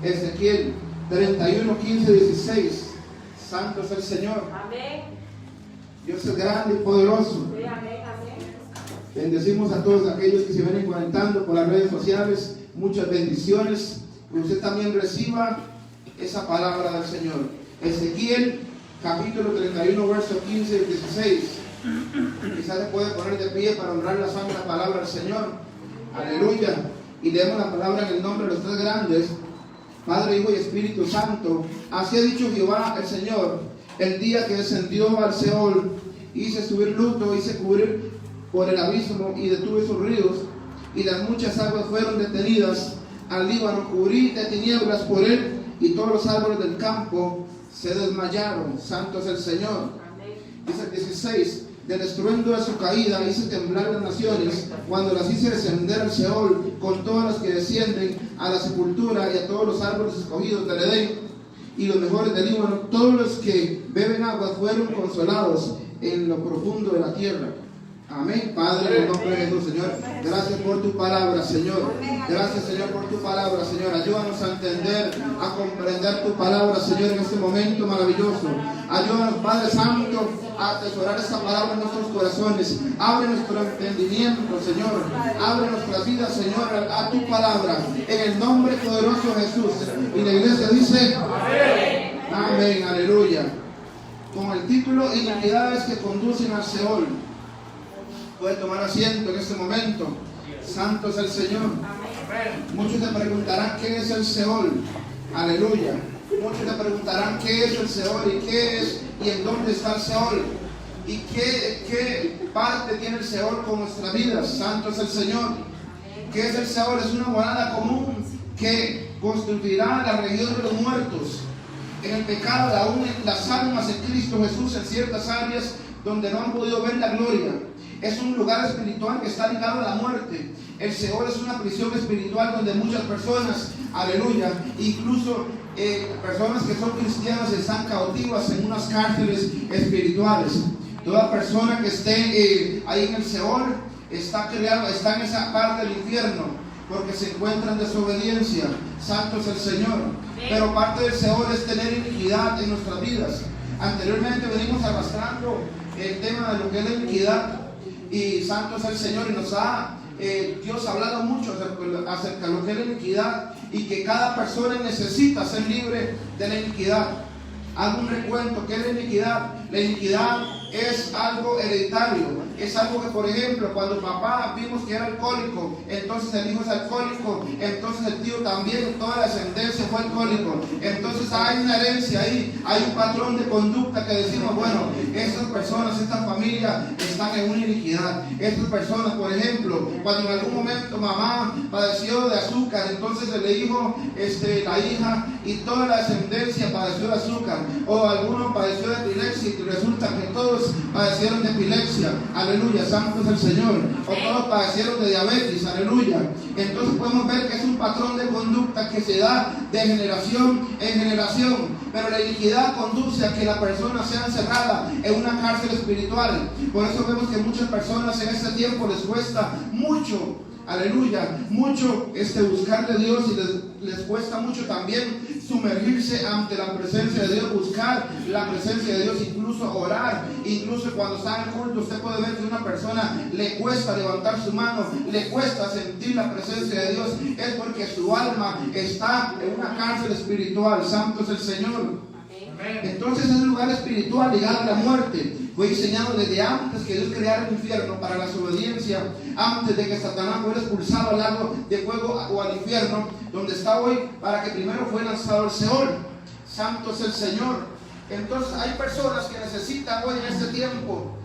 Ezequiel 31, 15, 16. Santo es el Señor. Amén. Dios es grande y poderoso. Sí, amén, amén. Bendecimos a todos aquellos que se vienen conectando por las redes sociales. Muchas bendiciones. Que usted también reciba esa palabra del Señor. Ezequiel capítulo 31, verso 15 y 16. Quizás se puede poner de pie para honrar la santa palabra del Señor. Aleluya. Y leemos la palabra en el nombre de los tres grandes, Padre, Hijo y Espíritu Santo. Así ha dicho Jehová el Señor: el día que descendió al Seol, hice subir luto, hice cubrir por el abismo y detuve sus ríos, y las muchas aguas fueron detenidas. Al Líbano cubrí de tinieblas por él, y todos los árboles del campo se desmayaron. Santo es el Señor. Dice el 16: del estruendo de su caída hice temblar las naciones, cuando las hice descender al Seol, con todas las que descienden a la sepultura, y a todos los árboles escogidos del Edén, y los mejores del Líbano. Todos los que beben agua fueron consolados en lo profundo de la tierra. Amén. Padre, en el nombre de Jesús, Señor, gracias por tu palabra, Señor. Gracias, Señor, por tu palabra, Señor. Ayúdanos a entender, a comprender tu palabra, Señor, en este momento maravilloso. Ayúdanos, Padre Santo, a atesorar esta palabra en nuestros corazones. Abre nuestro entendimiento, Señor. Abre nuestras vidas, Señor, a tu palabra, en el nombre poderoso de Jesús. Y la iglesia dice: amén. Amén, aleluya. Con el título Iniquidades que conducen al Seol. Puede tomar asiento en este momento. Santo es el Señor. Muchos te preguntarán qué es el Seol. Aleluya. Muchos te preguntarán qué es el Seol y qué es y en dónde está el Seol y qué parte tiene el Seol con nuestras vidas. Santo es el Señor. ¿Qué es el Seol? Es una morada común que constituirá la región de los muertos. En el pecado, aún en las almas en Cristo Jesús, en ciertas áreas donde no han podido ver la gloria. Es un lugar espiritual que está ligado a la muerte. El Seol es una prisión espiritual donde muchas personas, aleluya, incluso personas que son cristianas están cautivas en unas cárceles espirituales. Toda persona que esté ahí en el Seol está en esa parte del infierno, porque se encuentra en desobediencia. Santo es el Señor. Pero parte del Seol es tener iniquidad en nuestras vidas. Anteriormente venimos arrastrando el tema de lo que es la iniquidad. Y santo es el Señor, y nos ha Dios ha hablado mucho acerca de lo que es la iniquidad, y que cada persona necesita ser libre de la iniquidad. Hago un recuento. ¿Qué es la iniquidad? La iniquidad es algo hereditario. Es algo que, por ejemplo, cuando papá vimos que era alcohólico, entonces el hijo es alcohólico, entonces el tío también, toda la descendencia fue alcohólico. Entonces hay una herencia ahí, hay un patrón de conducta que decimos: bueno, estas personas, esta familia están en una iniquidad. Estas personas, por ejemplo, cuando en algún momento mamá padeció de azúcar, entonces el hijo, la hija y toda la descendencia padeció de azúcar. O alguno padeció de epilepsia y resulta que todos padecieron de epilepsia. Aleluya, santo es el Señor. O todos padecieron de diabetes. Aleluya. Entonces podemos ver que es un patrón de conducta que se da de generación en generación. Pero la iniquidad conduce a que la persona sea encerrada en una cárcel espiritual. Por eso vemos que muchas personas en este tiempo les cuesta mucho, aleluya, mucho buscar de Dios, y les cuesta mucho también sumergirse ante la presencia de Dios, buscar la presencia de Dios, incluso orar. Incluso cuando está en culto, usted puede ver que a una persona le cuesta levantar su mano, le cuesta sentir la presencia de Dios. Es porque su alma está en una cárcel espiritual. Santo es el Señor. Entonces es un lugar espiritual ligado a la muerte. Fue diseñado desde antes que Dios creara el infierno para la desobediencia, antes de que Satanás fuera expulsado al lago de fuego o al infierno, donde está hoy, para que primero fue lanzado al Seol. Santo es el Señor. Entonces hay personas que necesitan hoy en este tiempo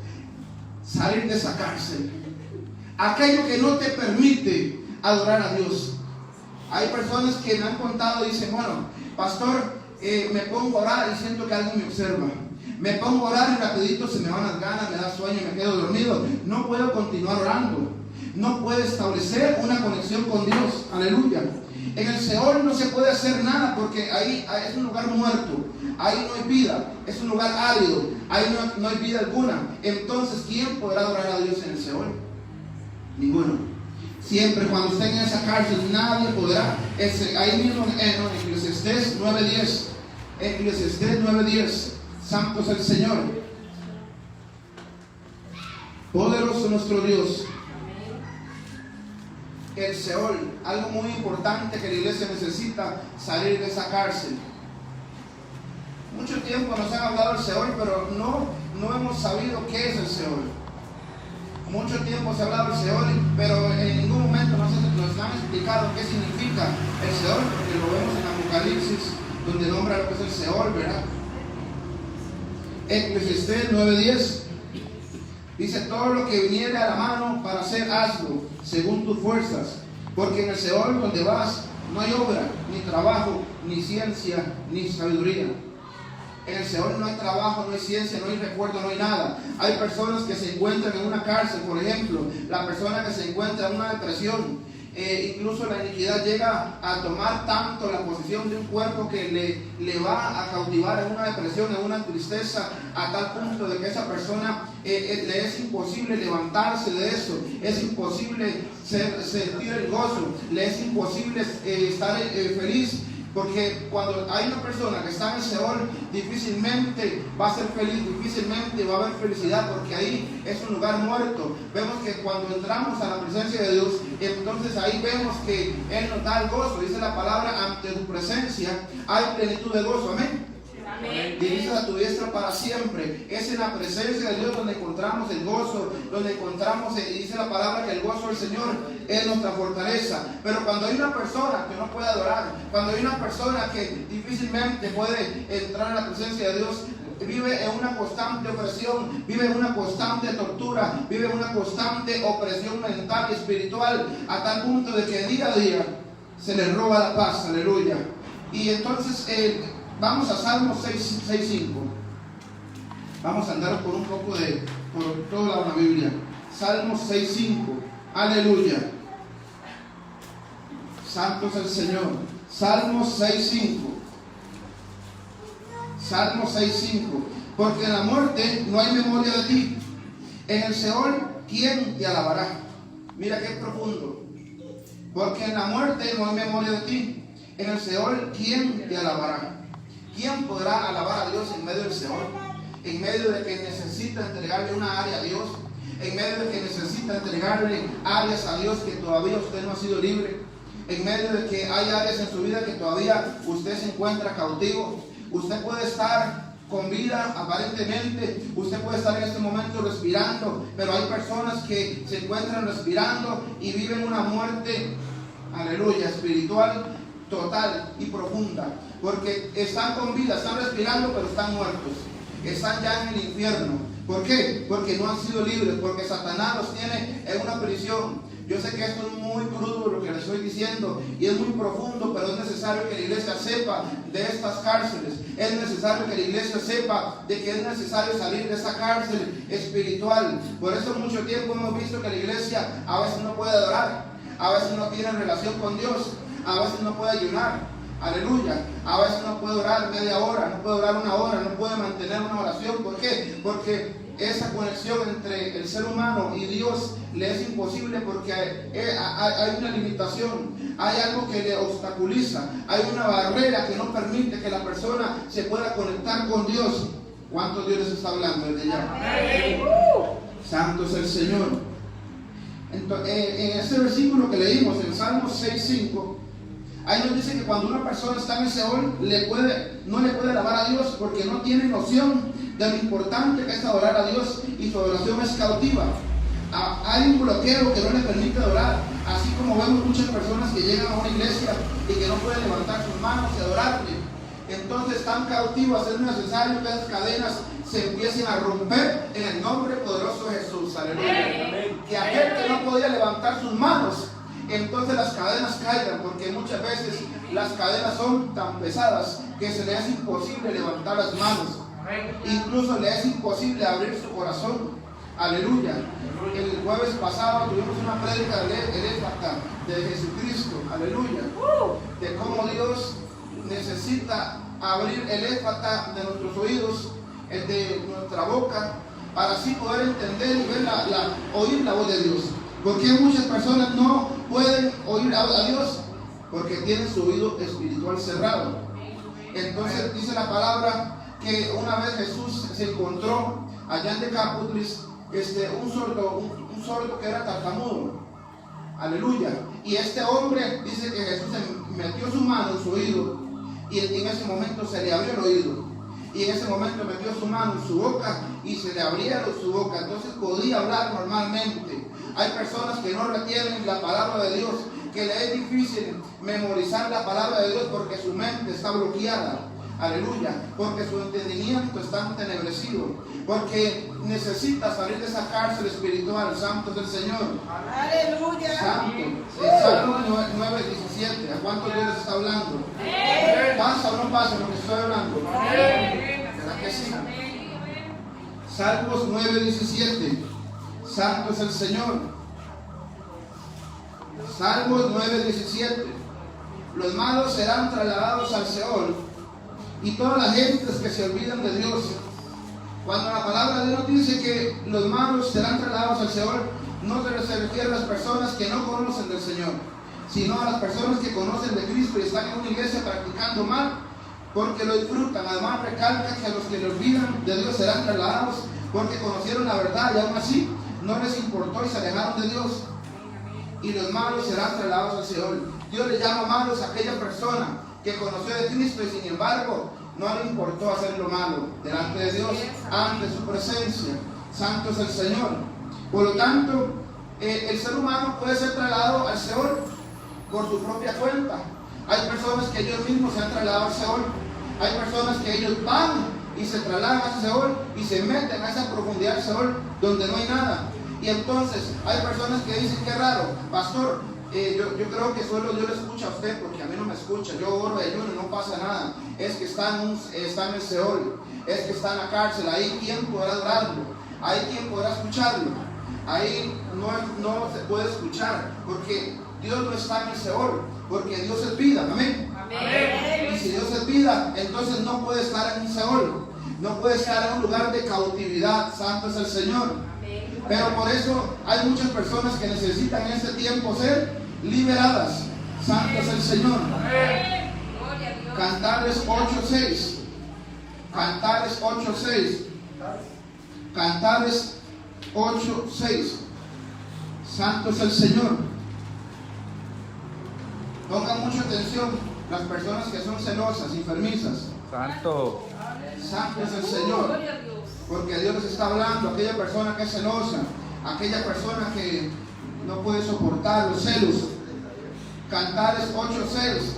salir de esa cárcel, aquello que no te permite adorar a Dios. Hay personas que me han contado y dicen: bueno, pastor, me pongo a orar y siento que alguien me observa. Me pongo a orar y rapidito se me van las ganas, me da sueño y me quedo dormido. No puedo continuar orando. No puedo establecer una conexión con Dios. Aleluya. En el Seol no se puede hacer nada, porque ahí es un lugar muerto. Ahí no hay vida. Es un lugar árido. Ahí no hay vida alguna. Entonces, ¿quién podrá adorar a Dios en el Seol? Ninguno. Siempre cuando estén en esa cárcel, nadie podrá. Ahí mismo en Eclesiastés 9:10. Eclesiastés 9:10. Santo es el Señor. Poderoso nuestro Dios. El Seol, algo muy importante que la iglesia necesita, salir de esa cárcel. Mucho tiempo nos han hablado del Seol, pero no hemos sabido qué es el Seol. Mucho tiempo se ha hablado del Seol, pero en ningún momento nos han explicado qué significa el Seol, porque lo vemos en Apocalipsis, donde nombra lo que es el Seol, ¿verdad? Eclesiastés 9:10 dice: todo lo que viniere a la mano para hacer, hazlo según tus fuerzas, porque en el Seol donde vas no hay obra, ni trabajo, ni ciencia, ni sabiduría. En el Seol no hay trabajo, no hay ciencia, no hay recuerdo, no hay nada. Hay personas que se encuentran en una cárcel, por ejemplo, la persona que se encuentra en una depresión, incluso la iniquidad llega a tomar tanto la posición de un cuerpo que le va a cautivar en una depresión, en una tristeza, a tal punto de que esa persona le es imposible levantarse de eso, es imposible sentir el gozo, le es imposible estar feliz. Porque cuando hay una persona que está en el Seol, difícilmente va a ser feliz, difícilmente va a haber felicidad, porque ahí es un lugar muerto. Vemos que cuando entramos a la presencia de Dios, entonces ahí vemos que Él nos da el gozo. Dice la palabra: ante tu presencia hay plenitud de gozo. Amén. Dirige a tu diestra para siempre. Es en la presencia de Dios donde encontramos el gozo, donde encontramos, dice la palabra, que el gozo del Señor es nuestra fortaleza. Pero cuando hay una persona que no puede adorar, cuando hay una persona que difícilmente puede entrar en la presencia de Dios, vive en una constante opresión, vive en una constante tortura, vive en una constante opresión mental y espiritual, a tal punto de que día a día se le roba la paz. Aleluya. Y entonces vamos a Salmos 6:5. Vamos a andar por un poco por toda la Biblia. Salmos 6:5. Aleluya. Santo es el Señor. Salmos 6:5. Salmos 6:5. Porque en la muerte no hay memoria de ti. En el Seol, ¿quién te alabará? Mira qué profundo. Porque en la muerte no hay memoria de ti. En el Seol, ¿quién te alabará? ¿Quién podrá alabar a Dios en medio del Seol? En medio de que necesita entregarle una área a Dios, en medio de que necesita entregarle áreas a Dios que todavía usted no ha sido libre, en medio de que hay áreas en su vida que todavía usted se encuentra cautivo. Usted puede estar con vida aparentemente, usted puede estar en este momento respirando, pero hay personas que se encuentran respirando y viven una muerte, aleluya, espiritual total y profunda, porque están con vida, están respirando, pero están muertos, están ya en el infierno. ¿Por qué? Porque no han sido libres, porque Satanás los tiene en una prisión. Yo sé que esto es muy crudo lo que les estoy diciendo y es muy profundo, pero es necesario que la iglesia sepa de estas cárceles. Es necesario que la iglesia sepa de que es necesario salir de esa cárcel espiritual. Por eso mucho tiempo hemos visto que la iglesia a veces no puede adorar, a veces no tiene relación con Dios, a veces no puede ayunar, aleluya, a veces no puede orar media hora, no puede orar una hora, no puede mantener una oración. ¿Por qué? Porque esa conexión entre el ser humano y Dios le es imposible, porque hay una limitación, hay algo que le obstaculiza, hay una barrera que no permite que la persona se pueda conectar con Dios. ¿Cuántos Dios les está hablando desde ya? Santo es el Señor. Entonces, en este versículo que leímos, en Salmos 6:5, ahí nos dice que cuando una persona está en el Seol, no le puede alabar a Dios, porque no tiene noción de lo importante que es adorar a Dios, y su adoración es cautiva. Hay un bloqueo que no le permite adorar, así como vemos muchas personas que llegan a una iglesia y que no pueden levantar sus manos y adorarle. Entonces están cautivas. Es necesario que esas cadenas se empiecen a romper en el nombre poderoso de Jesús. Aleluya. Que aquel que no podía levantar sus manos, entonces las cadenas caigan, porque muchas veces las cadenas son tan pesadas que se le es imposible levantar las manos, incluso le es imposible abrir su corazón. Aleluya. El jueves pasado tuvimos una prédica del Éfata de Jesucristo, aleluya, de cómo Dios necesita abrir el Éfata de nuestros oídos, el de nuestra boca, para así poder entender y ver oír la voz de Dios. ¿Por qué muchas personas no pueden oír a Dios? Porque tienen su oído espiritual cerrado. Entonces dice la palabra que una vez Jesús se encontró allá en Decápolis un sordo que era tartamudo. Aleluya. Y este hombre dice que Jesús metió su mano en su oído y en ese momento se le abrió el oído. Y en ese momento metió su mano en su boca y se le abría su boca. Entonces podía hablar normalmente. Hay personas que no retienen la palabra de Dios, que le es difícil memorizar la palabra de Dios porque su mente está bloqueada. Aleluya. Porque su entendimiento está entenebrecido. Porque necesita salir de esa cárcel espiritual. Santo es el Señor. Aleluya. Santo. Salmo 9:17. ¿A cuántos Dios les está hablando? ¿Pasa o no pasa lo que estoy hablando? ¿Verdad que sí? Salmos 9:17. Santo es el Señor. Salmos 9:17. Los malos serán trasladados al Seol, y todas las gentes que se olvidan de Dios. Cuando la palabra de Dios dice que los malos serán trasladados al Seol, no se refiere a las personas que no conocen del Señor, sino a las personas que conocen de Cristo y están en una iglesia practicando mal, porque lo disfrutan. Además recalca que a los que le olvidan de Dios serán trasladados, porque conocieron la verdad y aún así no les importó y se alejaron de Dios. Y los malos serán trasladados al Seol. Dios le llama malos a aquella persona que conoció de Cristo y sin embargo no le importó hacer lo malo delante de Dios, ante su presencia. Santo es el Señor. Por lo tanto, el ser humano puede ser trasladado al Seol por su propia cuenta. Hay personas que ellos mismos se han trasladado al Seol. Hay personas que ellos van y se trasladan a Seol y se meten a esa profundidad del Seol donde no hay nada. Y entonces hay personas que dicen: qué raro, pastor, yo creo que solo Dios le escucha a usted, porque a mí no me escucha. Yo oro y ayuno y no pasa nada. Es que está en el Seol, es que está en la cárcel. Ahí quién podrá adorarlo, ahí quién podrá escucharlo. Ahí no se puede escuchar, porque Dios no está en el Seol, porque Dios es vida. Amén. Amén. Y si Dios es vida, entonces no puede estar en un Seol, no puede estar en un lugar de cautividad. Santo es el Señor. Pero por eso hay muchas personas que necesitan en este tiempo ser liberadas. Santo es el Señor. Cantares 8:6. Cantares 8:6. Cantares 8:6. Santo es el Señor. Pongan mucha atención las personas que son celosas, enfermizas. Santo. Santo es el Señor. Porque Dios les está hablando a aquella persona que es celosa, a aquella persona que no puede soportar los celos. Cantares 8:6.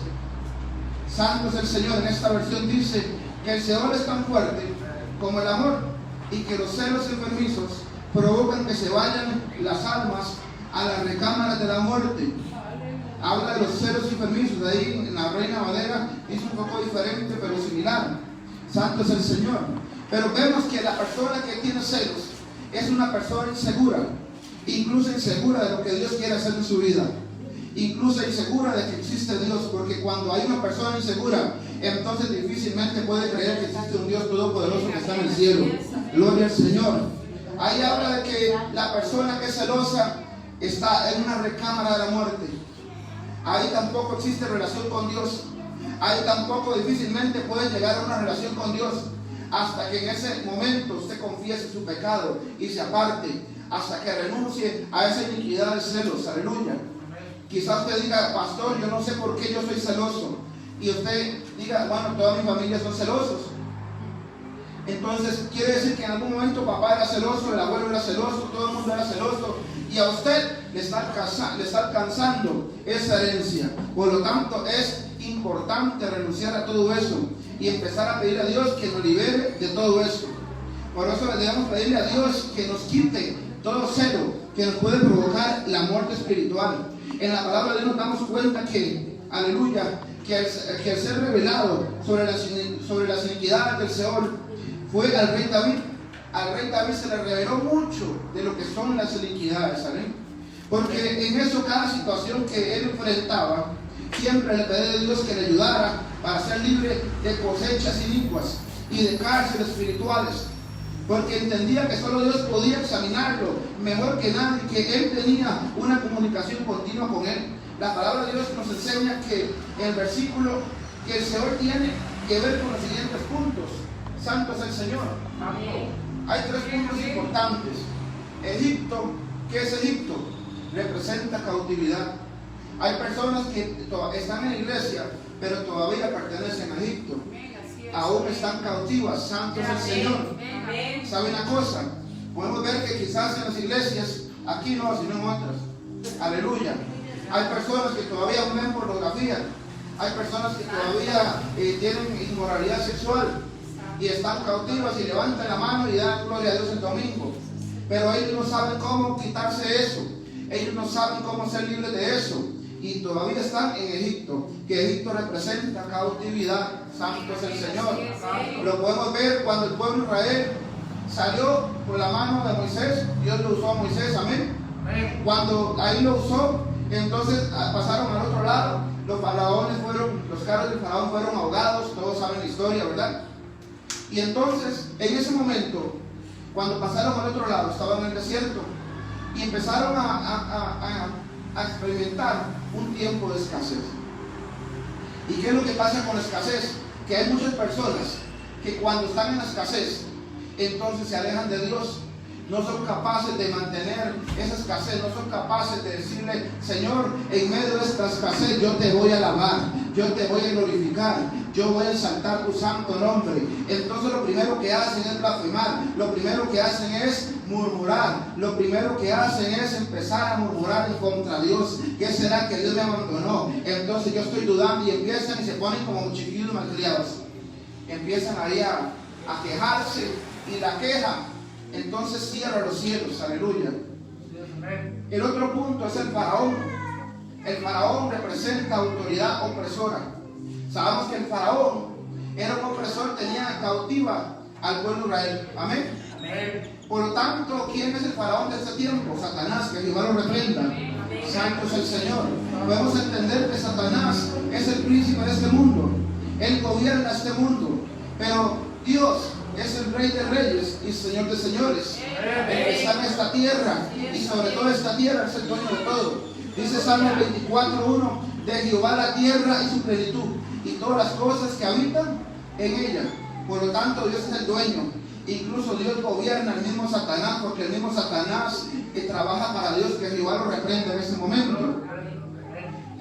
Santo es el Señor. En esta versión dice que el Seol es tan fuerte como el amor, y que los celos enfermizos provocan que se vayan las almas a las recámaras de la muerte. Habla de los celos enfermizos. Ahí en la Reina Valera es un poco diferente, pero similar. Santo es el Señor. Pero vemos que la persona que tiene celos es una persona insegura, incluso insegura de lo que Dios quiere hacer en su vida, incluso insegura de que existe Dios, porque cuando hay una persona insegura, entonces difícilmente puede creer que existe un Dios todopoderoso que está en el cielo. Gloria al Señor. Ahí habla de que la persona que es celosa está en una recámara de la muerte. Ahí tampoco existe relación con Dios. Ahí tampoco difícilmente puede llegar a una relación con Dios, hasta que en ese momento usted confiese su pecado y se aparte, hasta que renuncie a esa iniquidad de celos. Aleluya. Quizás usted diga: pastor, yo no sé por qué yo soy celoso. Y usted diga: bueno, toda mi familia son celosos. Entonces quiere decir que en algún momento papá era celoso, el abuelo era celoso, todo el mundo era celoso, y a usted le está alcanzando esa herencia. Por lo tanto, es importante renunciar a todo eso y empezar a pedir a Dios que nos libere de todo eso. Por eso debemos pedirle a Dios que nos quite todo celo que nos puede provocar la muerte espiritual. En la palabra de Dios nos damos cuenta que, aleluya, que al ser revelado sobre las iniquidades del Seol fue al rey David. Al rey David se le reveló mucho de lo que son las iniquidades, ¿sabes? Porque en eso, cada situación que él enfrentaba, siempre le pedía a Dios que le ayudara para ser libre de cosechas inicuas y de cárceles espirituales. porque entendía que solo Dios podía examinarlo mejor que nadie, que él tenía una comunicación continua con él. La palabra de Dios nos enseña que el versículo, que el Señor tiene que ver con los siguientes puntos. Santo es el Señor. Amén. Hay tres puntos importantes. Egipto, ¿qué es Egipto? Representa cautividad. Hay personas que están en la iglesia, pero todavía pertenecen a Egipto. Aún están cautivas. Santo es el Señor. ¿Sabe una cosa? Podemos ver que quizás en las iglesias, aquí no, sino en otras. Aleluya. Hay personas que todavía ven pornografía. Hay personas que todavía tienen inmoralidad sexual y están cautivas y levantan la mano y dan gloria a Dios el domingo. Pero ellos no saben cómo quitarse eso. Ellos no saben cómo ser libres de eso. Y todavía están en Egipto, que Egipto representa cautividad. Santo es el Señor. Lo podemos ver cuando el pueblo de Israel salió por la mano de Moisés. Dios lo usó a Moisés, amén. Cuando ahí lo usó, entonces pasaron al otro lado. Los carros del faraón fueron ahogados. Todos saben la historia, ¿verdad? Y entonces, en ese momento, cuando pasaron al otro lado, estaban en el desierto y empezaron a experimentar un tiempo de escasez. ¿Y qué es lo que pasa con la escasez? Que hay muchas personas que cuando están en la escasez, entonces se alejan de Dios. No son capaces de mantener esa escasez, no son capaces de decirle: Señor, en medio de esta escasez yo te voy a alabar, yo te voy a glorificar, yo voy a exaltar tu santo nombre. Entonces lo primero que hacen es blasfemar, lo primero que hacen es murmurar, lo primero que hacen es empezar a murmurar en contra de Dios. ¿Qué será que Dios me abandonó? Entonces yo estoy dudando, y empiezan y se ponen como chiquillos malcriados. Empiezan ahí a quejarse, y la queja entonces cierra los cielos. Aleluya. El otro punto es el faraón. El faraón representa autoridad opresora. Sabemos que el faraón era un opresor, tenía cautiva al pueblo de Israel. Amén. Por lo tanto, ¿quién es el faraón de este tiempo? Satanás, que Jehová lo reprenda. Santo es el Señor. Podemos entender que Satanás es el príncipe de este mundo. Él gobierna este mundo. Pero Dios es el Rey de Reyes y Señor de Señores. El que está en esta tierra, y sobre todo esta tierra es el dueño de todo. Dice Salmo 24:1: de Jehová la tierra y su plenitud, y todas las cosas que habitan en ella. Por lo tanto, Dios es el dueño. Incluso Dios gobierna el mismo Satanás, porque el mismo Satanás que trabaja para Dios, que Jehová lo reprende en ese momento.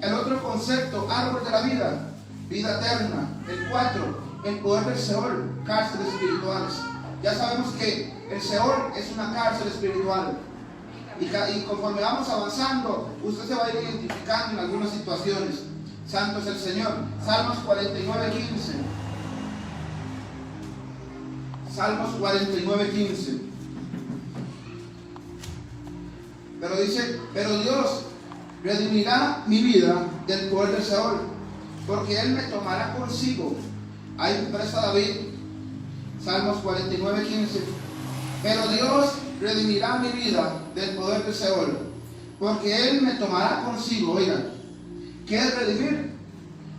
El otro concepto, árbol de la vida, vida eterna. El 4, el poder del Seol, cárceles espirituales. Ya sabemos que el Seol es una cárcel espiritual. Y conforme vamos avanzando, usted se va a ir identificando en algunas situaciones. Santo es el Señor. Salmos 49:15. Salmos 49:15. Pero dice: pero Dios redimirá mi vida del poder del Seol, porque Él me tomará consigo. Ahí expresa David, Salmos 49:15. Pero Dios redimirá mi vida del poder del Seol, porque Él me tomará consigo. Oigan, ¿qué es redimir?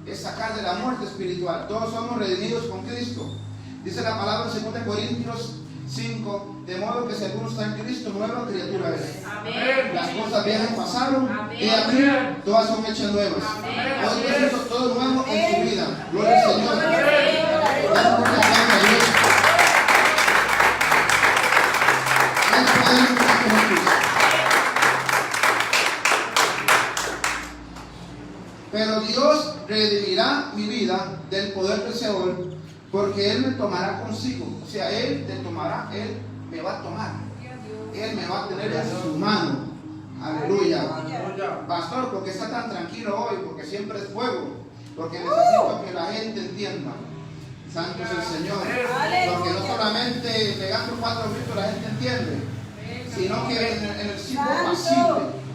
Es sacar de la muerte espiritual. Todos somos redimidos con Cristo. Dice la palabra en 2 Corintios 5: de modo que si alguno está en Cristo, nueva criatura es. Amén. Las cosas viejas pasaron, y aquí todas son hechas nuevas. Hoy Dios hizo todo nuevo en su vida. Gloria al Señor. Pero Dios redimirá mi vida del poder del Seol, porque Él me tomará consigo. O sea, Él te tomará, Él me va a tomar. Él me va a tener en su mano. Aleluya. Pastor, ¿por qué está tan tranquilo hoy? Porque siempre es fuego. Porque necesito que la gente entienda. Santo es el Señor. Porque no solamente pegando 4 gritos la gente entiende, sino que en el sitio pasible.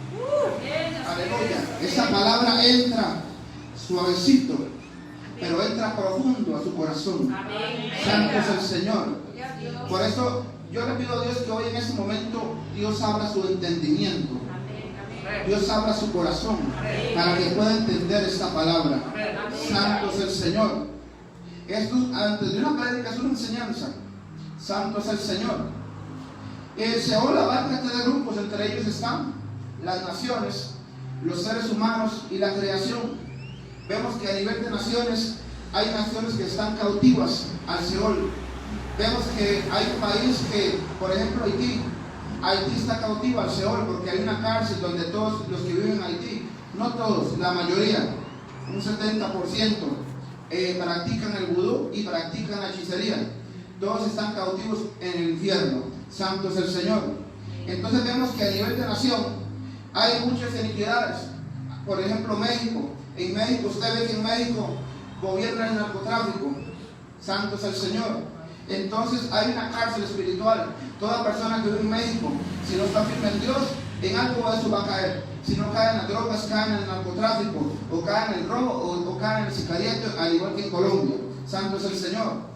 Aleluya. Esa palabra entra suavecito, pero entra profundo a su corazón. Santo es el Señor. Por eso yo le pido a Dios que hoy en ese momento Dios abra su entendimiento. Dios abra su corazón para que pueda entender esta palabra. Santo es el Señor. Esto, antes de una prédica, es una enseñanza. Santo es el Señor. El Seol abarca tres grupos, entre ellos están las naciones, los seres humanos y la creación. Vemos que a nivel de naciones hay naciones que están cautivas al Seol. Vemos que hay un país que, por ejemplo, Haití está cautiva al Seol porque hay una cárcel donde todos los que viven en Haití, no todos, la mayoría, un 70%, practican el vudú y practican la hechicería. Todos están cautivos en el infierno. Santo es el Señor. Entonces vemos que a nivel de nación hay muchas iniquidades. Por ejemplo, México. En México, usted ve que en México gobierna el narcotráfico. Santo es el Señor. Entonces hay una cárcel espiritual. Toda persona que vive en México, si no está firme en Dios, en algo de eso va a caer. Si no cae en las drogas, cae en el narcotráfico, o cae en el robo, o cae en el sicariato, al igual que en Colombia. Santo es el Señor.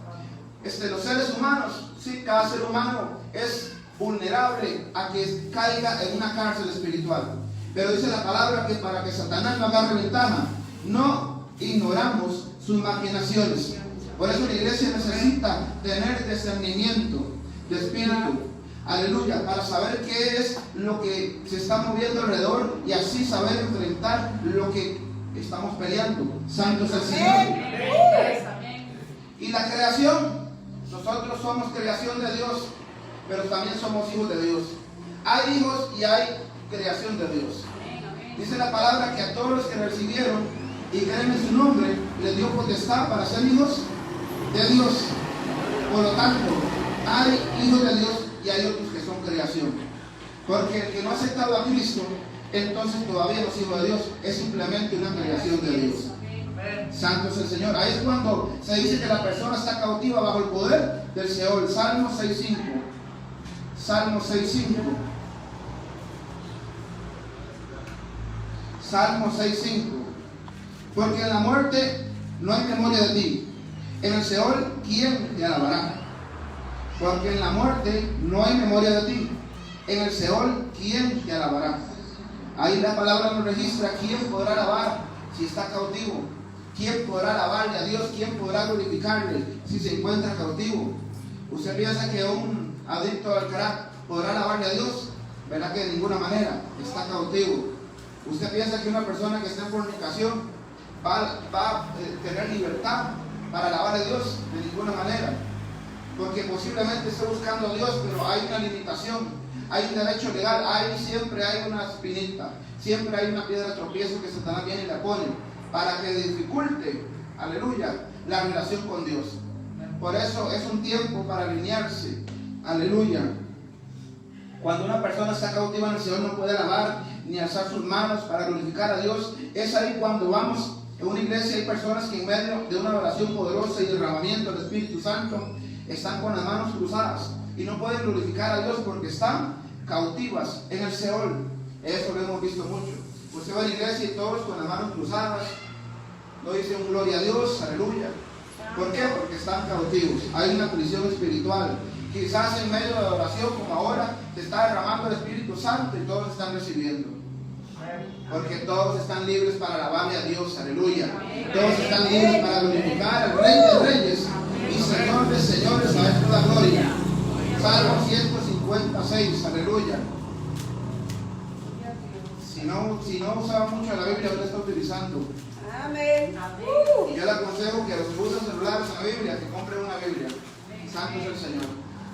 Los seres humanos, sí, cada ser humano es vulnerable a que caiga en una cárcel espiritual. Pero dice la palabra que para que Satanás no agarre ventaja, no ignoramos sus maquinaciones. Por eso la iglesia necesita tener discernimiento de espíritu. Aleluya, para saber qué es lo que se está moviendo alrededor y así saber enfrentar lo que estamos peleando. Santo es el Señor. Y la creación, nosotros somos creación de Dios, pero también somos hijos de Dios. Hay hijos y hay creación de Dios. Dice la palabra que a todos los que recibieron y creen en su nombre, les dio potestad para ser hijos de Dios. Por lo tanto, hay hijos de Dios y hay otros que son creación. Porque el que no ha aceptado a Cristo, entonces todavía no es hijo de Dios, es simplemente una creación de Dios. Santo es el Señor. Ahí es cuando se dice que la persona está cautiva bajo el poder del Seol. Salmo 6.5. Salmo 6.5. Salmo 6.5. Porque en la muerte no hay memoria de ti. En el Seol, ¿quién te alabará? Porque en la muerte no hay memoria de ti. En el Seol, ¿quién te alabará? Ahí la palabra nos registra quién podrá alabar si está cautivo. ¿Quién podrá alabarle a Dios? ¿Quién podrá glorificarle si se encuentra cautivo? ¿Usted piensa que un adicto al crack podrá alabarle a Dios? ¿Verdad que de ninguna manera? Está cautivo. ¿Usted piensa que una persona que está en fornicación va a tener libertad para alabar a Dios? De ninguna manera. Porque posiblemente esté buscando a Dios, pero hay una limitación, hay un derecho legal, siempre hay una espinita, siempre hay una piedra de tropiezo que Satanás viene y la pone para que dificulte, aleluya, la relación con Dios. Por eso es un tiempo para alinearse, aleluya. Cuando una persona está cautiva en el Señor no puede alabar ni alzar sus manos para glorificar a Dios. Es ahí cuando vamos en una iglesia, hay personas que en medio de una oración poderosa y derramamiento del Espíritu Santo están con las manos cruzadas y no pueden glorificar a Dios porque están cautivas en el Seol. Eso lo hemos visto mucho. Usted va a la iglesia y todos con las manos cruzadas no dicen gloria a Dios, aleluya. ¿Por qué? Porque están cautivos. Hay una prisión espiritual. Quizás en medio de la oración, como ahora, se está derramando el Espíritu Santo y todos están recibiendo. Porque todos están libres para alabarle a Dios, aleluya. Todos están libres para glorificar al Rey de Reyes y Señor de Señores, a Él toda gloria. Salmo 156, aleluya. Si no usaba mucho la Biblia, ahora está utilizando. Amén. Y yo le aconsejo que a los que usan celulares en la Biblia, que compren una Biblia. Santo es el Señor.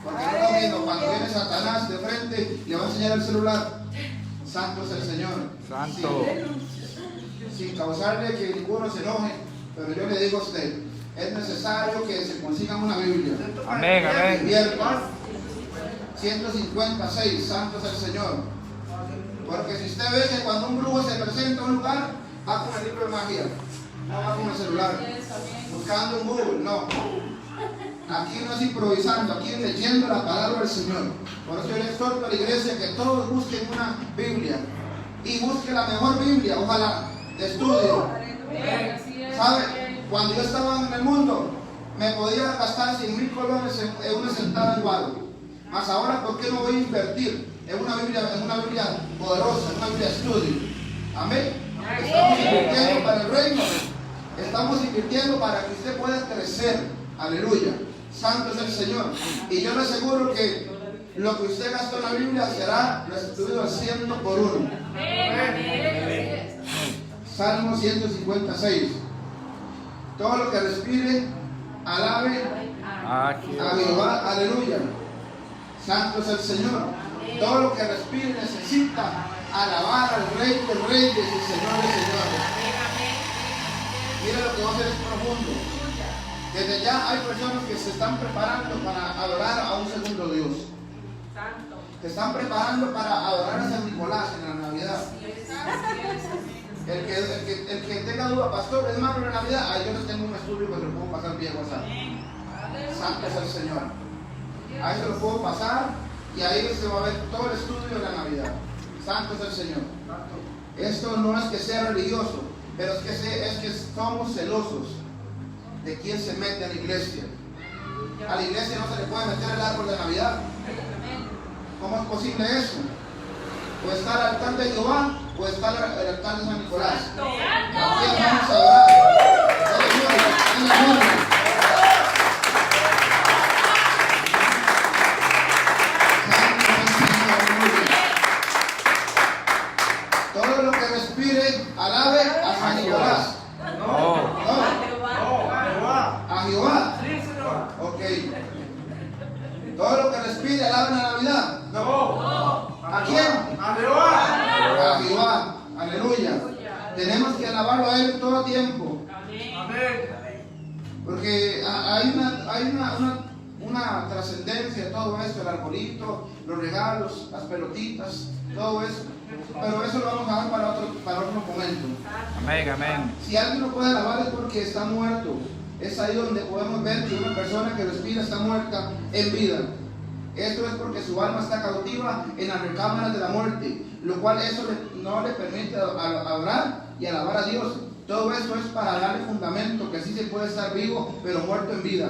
Porque no lo mismo, cuando viene Satanás de frente, le va a enseñar el celular. Santo es el Señor. Santo. Sin causarle que ninguno se enoje, pero yo le digo a usted, es necesario que se consigan una Biblia. Amén, amén. Invierta. 156, Santo es el Señor. Porque si usted ve que cuando un brujo se presenta a un lugar, va con el libro de magia, no va con el celular, buscando en Google, no. Aquí no es improvisando, aquí es leyendo la palabra del Señor. Por eso yo le exhorto a la iglesia que todos busquen una Biblia y busquen la mejor Biblia, ojalá, de estudio. ¿Sabe? Cuando yo estaba en el mundo, me podía gastar 100,000 colones en una sentada en Guado. Mas ahora, ¿por qué no voy a invertir en una Biblia poderosa, en una Biblia de estudio? Amén. Estamos invirtiendo para el reino. Estamos invirtiendo para que usted pueda crecer. Aleluya. Santo es el Señor. Y yo le aseguro que lo que usted gastó en la Biblia será restituido al 100 por 1. Salmo 156. Todo lo que respire, alabe a Jehová. Aleluya. Santo es el Señor. Todo lo que respire necesita alabar al Rey de Reyes y Señor de Señores. Mira lo que va a hacer es profundo. Desde ya hay personas que se están preparando para adorar a un segundo Dios. Se están preparando para adorar a San Nicolás en la Navidad. El que tenga duda, pastor, es malo en la Navidad. Ahí yo les tengo un estudio que lo puedo pasar vía WhatsApp. Santo es el Señor. Ahí se lo puedo pasar y ahí se va a ver todo el estudio de la Navidad. Santo es el Señor. Esto no es que sea religioso, pero es que somos celosos de quién se mete a la iglesia. A la iglesia no se le puede meter el árbol de Navidad. ¿Cómo es posible eso? O está el altar de Jehová o está el altar de San Nicolás. ¿A quién vamos a adorar? Todo lo que respire, alabe a San Nicolás. A Jehová. Ok. Todo lo que respire, alabe a la Navidad. ¿A quién? A Jehová. A Jehová. Aleluya. Tenemos que alabarlo a Él todo tiempo. Porque hay una trascendencia de todo esto, el arbolito, los regalos, las pelotitas, todo eso. Pero eso lo vamos a dar para otro momento. Amén, amén. Si alguien no puede alabar es porque está muerto. Es ahí donde podemos ver que una persona que respira está muerta en vida. Esto es porque su alma está cautiva en las recámaras de la muerte, lo cual eso no le permite adorar y alabar a Dios. Todo eso es para darle fundamento, que sí se puede estar vivo, pero muerto en vida.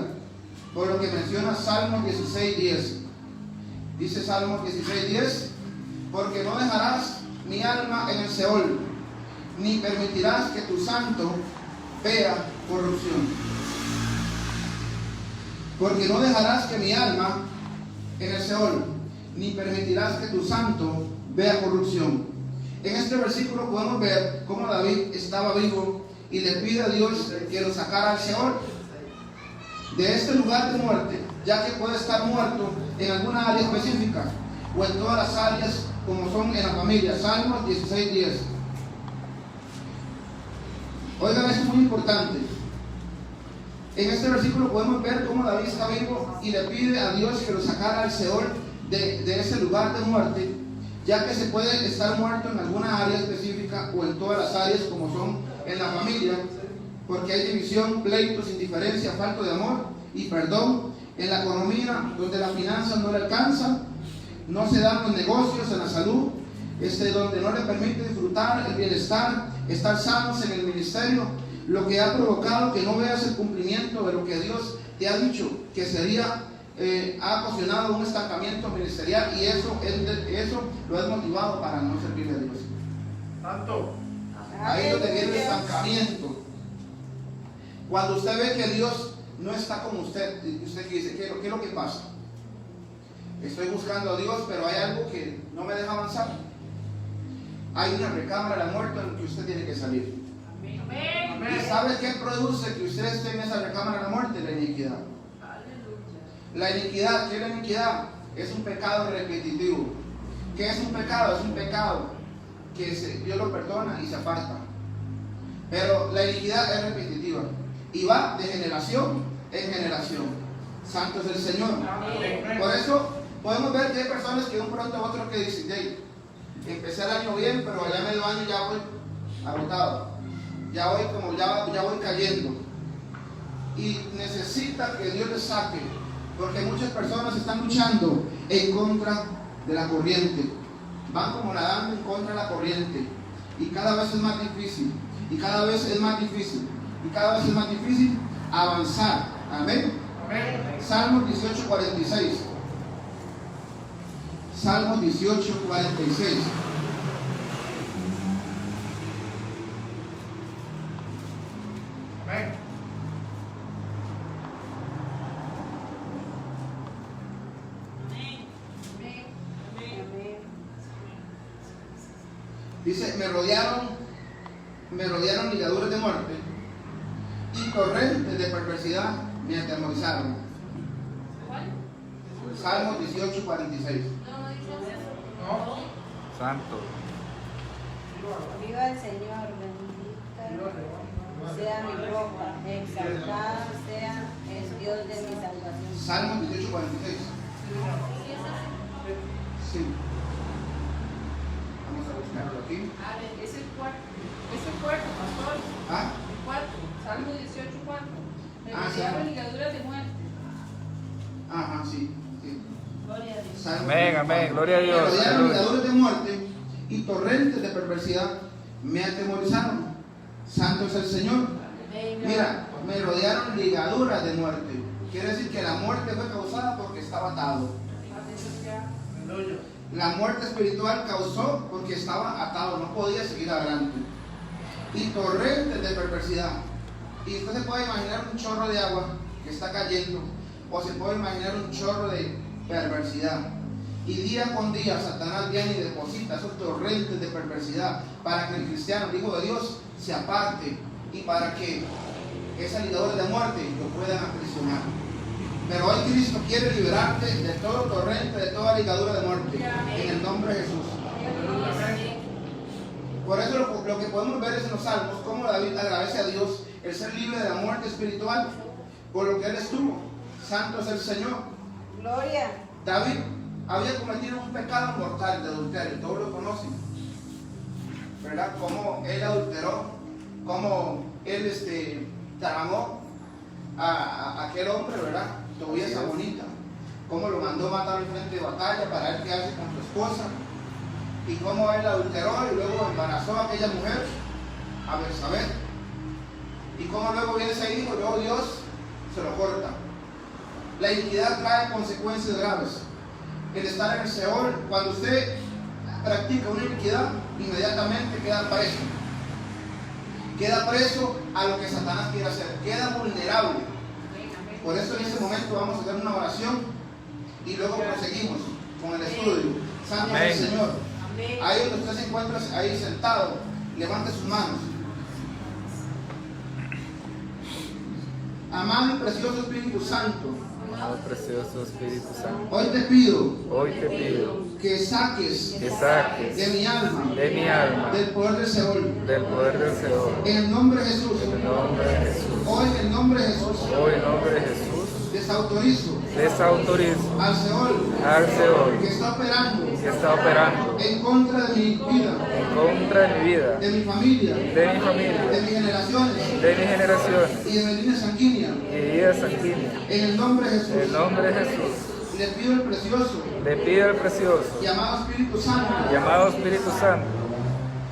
Por lo que menciona Salmos 16:10. Dice Salmos 16:10, porque no dejarás mi alma en el Seol, ni permitirás que tu santo vea corrupción. Porque no dejarás que mi alma en el Seol, ni permitirás que tu santo vea corrupción. En este versículo podemos ver cómo David estaba vivo y le pide a Dios que lo sacara al Seol, de este lugar de muerte, ya que puede estar muerto en alguna área específica o en todas las áreas como son en la familia. Salmos 16:10. Oigan, esto es muy importante. En este versículo podemos ver cómo David está vivo y le pide a Dios que lo sacara al Seol de ese lugar de muerte, ya que se puede estar muerto en alguna área específica o en todas las áreas como son en la familia, porque hay división, pleitos, indiferencia, falta de amor y perdón. En la economía, donde las finanzas no le alcanzan, no se dan los negocios, en la salud, donde no le permite disfrutar el bienestar, estar sanos en el ministerio, lo que ha provocado que no veas el cumplimiento de lo que Dios te ha dicho que sería, ha ocasionado un estancamiento ministerial, y eso lo ha motivado para no servirle a Dios. Tanto. Ahí es donde viene el estancamiento. Cuando usted ve que Dios no está con usted, y usted dice, ¿qué es lo que pasa? Estoy buscando a Dios, pero hay algo que no me deja avanzar. Hay una recámara de la muerte en la que usted tiene que salir. ¿Y sabe qué produce que usted esté en esa recámara de la muerte? La iniquidad. La iniquidad, ¿qué es la iniquidad? Es un pecado repetitivo. ¿Qué es un pecado? Es un pecado que Dios lo perdona y se aparta. Pero la iniquidad es repetitiva y va de generación en generación. Santo es el Señor. Por eso podemos ver que hay personas que de un pronto a otro que dicen, hey, empecé el año bien, pero allá medio año ya voy agotado. Ya voy cayendo. Y necesita que Dios les saque, porque muchas personas están luchando en contra de la corriente. Van como nadando en contra de la corriente. Y cada vez es más difícil. Y cada vez es más difícil. Y cada vez es más difícil avanzar. Amén. Amén. Salmos 18:46. Salmos 18:46. Dice, me rodearon ligaduras de muerte y corrientes de perversidad me atemorizaron. Salmos 18, 46. Santo. Viva el Señor, bendita sea mi ropa, exaltada sea el Dios de mi salvación. Salmos 18, 46. Sí. Vamos a buscarlo aquí. A ver, es el cuarto, pastor. ¿Ah? El cuarto, Salmo 18, 4. Me Ah, rodearon sí. ligaduras de muerte. Ajá, sí. Gloria a Dios. Salmos Amén, 18, amén. Gloria a Dios. Me rodearon Aleluya. ligaduras de muerte y torrentes de perversidad me atemorizaron. Santo es el Señor. Mira, me rodearon ligaduras de muerte. Quiere decir que la muerte fue causada porque estaba atado. La muerte espiritual causó porque estaba atado, no podía seguir adelante. Y torrentes de perversidad. Y usted se puede imaginar un chorro de agua que está cayendo, o se puede imaginar un chorro de perversidad. Y día con día Satanás viene y deposita esos torrentes de perversidad para que el cristiano, el Hijo de Dios, se aparte y para que esa ligadura de muerte lo puedan aprisionar. Pero hoy Cristo quiere liberarte de todo torrente, de toda ligadura de muerte, en el nombre de Jesús. Por eso lo que podemos ver es en los Salmos, cómo David agradece a Dios el ser libre de la muerte espiritual por lo que él estuvo. Santo es el Señor. Gloria. David había cometido un pecado mortal de adulterio, todos lo conocen, ¿verdad? Cómo él adulteró, cómo él tramó a aquel hombre, ¿verdad? Tobías esa bonita, cómo lo mandó matar al frente de batalla para él quedarse con su esposa, y cómo él adulteró y luego embarazó a aquella mujer, a Betsabé, y cómo luego viene ese hijo y luego Dios se lo corta. La iniquidad trae consecuencias graves. El estar en el Seol, cuando usted practica una iniquidad, inmediatamente queda preso. Queda preso a lo que Satanás quiere hacer. Queda vulnerable. Por eso en este momento vamos a hacer una oración y luego proseguimos con el estudio. Santo es el Señor. Ahí donde usted se encuentra, ahí sentado, levante sus manos. Amado y precioso Espíritu Santo, Amado precioso Espíritu Santo, hoy te pido hoy te pido que saques que saques de mi alma de mi alma del poder del Seol. del poder del Señor. En el nombre de Jesús. En el nombre de Jesús. Hoy en el nombre de Jesús. Hoy en nombre de Jesús Desautorizo desautorizo al Seol al Seol que está operando que está operando en contra de mi vida, en contra de mi vida, de mi familia, de mi familia, de mis generaciones de mi generación y de mi línea sanguínea. y de vida sanguínea. En el nombre de En Jesús. el nombre de Jesús. Le pido el precioso Le pido al precioso llamado Espíritu Santo. llamado Espíritu Santo,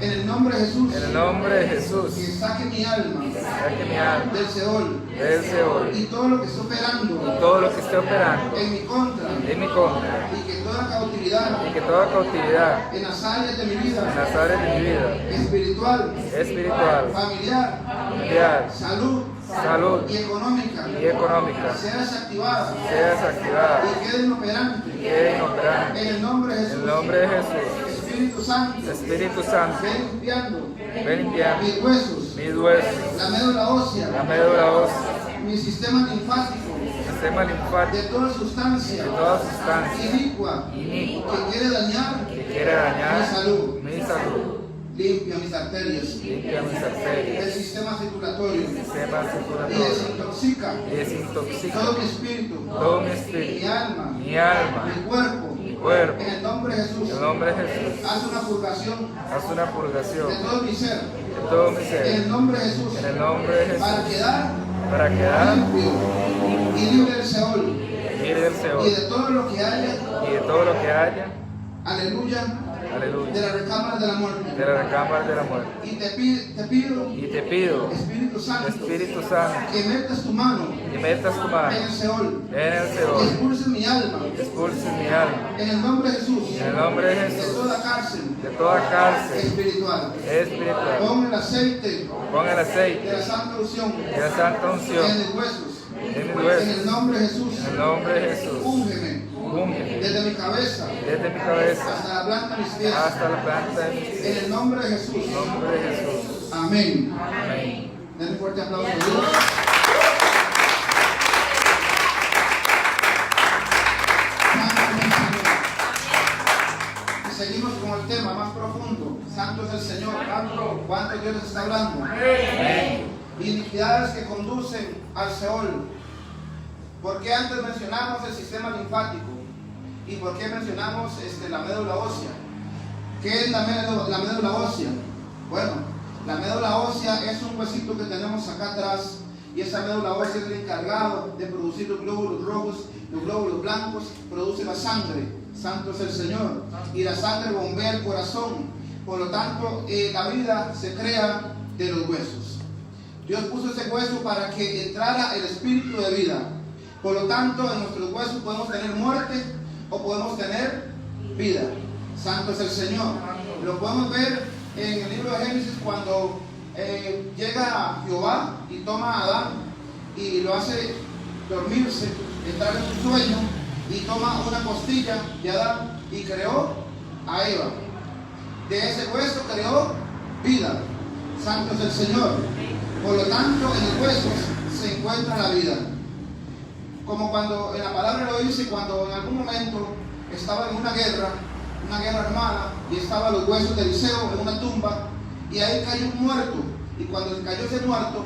En el nombre de Jesús. en el nombre de Jesús, Que saque mi alma saque mi alma del Seol del Seol y todo lo que está operando todo lo que esté operando en mi contra, en mi contra y que toda cautividad y que toda cautividad en las áreas de mi en vida las áreas de mi vida espiritual, espiritual, familiar, familiar, salud salud y económica y económica sea desactivada sea desactivada y quede inoperante quede inoperante. en el nombre de En Jesús. el nombre de Jesús. Espíritu Santo, Espíritu Santo, ven limpiando ven limpiando mis huesos, mis huesos, la médula la ósea, médula ósea, mi sistema linfático, sistema linfático, de toda sustancia de toda sustancia inicua inicua que quiere dañar que quiere mi dañar salud. mi salud. Limpia mis arterias, Limpia mis el arterias, sistema circulatorio sistema y circulatorio desintoxica y desintoxica todo mi espíritu, todo mi mi espíritu, alma, mi alma, mi cuerpo. mi cuerpo. En el nombre de Jesús, En el nombre de Jesús, haz una purgación haz una purgación de todo mi ser. de todo mi En ser. el nombre de Jesús, En el nombre de para Jesús, quedar para quedar limpio y libre del Seol libre del Seol y de todo lo que haya, y de todo lo que haya, aleluya, de aleluya, la recámara de la muerte. de la recámara de la muerte. Y te pido, Y te pido, Espíritu Santo, Espíritu Santo, que metas tu mano que metas tu en mano el Seol en el y Seol, expulses mi alma expulses mi alma, en el nombre de Jesús en el nombre de de Jesús, toda cárcel de toda cárcel espiritual. espiritual. Pon el aceite Pon el de aceite la santa unción de la santa en unción mis huesos. en mis En huesos, el nombre de Jesús, en el nombre de Jesús. úngeme Úngeme desde mi cabeza desde mi cabeza hasta la planta de mis pies. hasta la planta de mis En pies. el nombre de Jesús. En el nombre de Jesús. Amén. Amén. Denle un fuerte aplauso a Dios. Santo es el Señor. Y seguimos con el tema más profundo. Santo es el Señor. ¿Cuánto Dios les está hablando? Iniquidades que conducen al Seol. ¿Por qué antes mencionamos el sistema linfático? ¿Y por qué mencionamos la médula ósea? ¿Qué es la médula ósea? Bueno, la médula ósea es un huesito que tenemos acá atrás, y esa médula ósea es el encargado de producir los glóbulos rojos, los glóbulos blancos, produce la sangre. Santo es el Señor. Y la sangre bombea el corazón. Por lo tanto, la vida se crea de los huesos. Dios puso ese hueso para que entrara el espíritu de vida. Por lo tanto, en nuestros huesos podemos tener muerte o podemos tener vida. Santo es el Señor. Lo podemos ver en el libro de Génesis cuando llega Jehová y toma a Adán y lo hace dormirse, entrar en un sueño, y toma una costilla de Adán y creó a Eva. De ese hueso creó vida. Santo es el Señor. Por lo tanto, en los huesos se encuentra la vida. Como cuando en la palabra lo dice, cuando en algún momento estaba en una guerra armada, y estaban los huesos de Eliseo en una tumba, y ahí cayó un muerto, y cuando cayó ese muerto,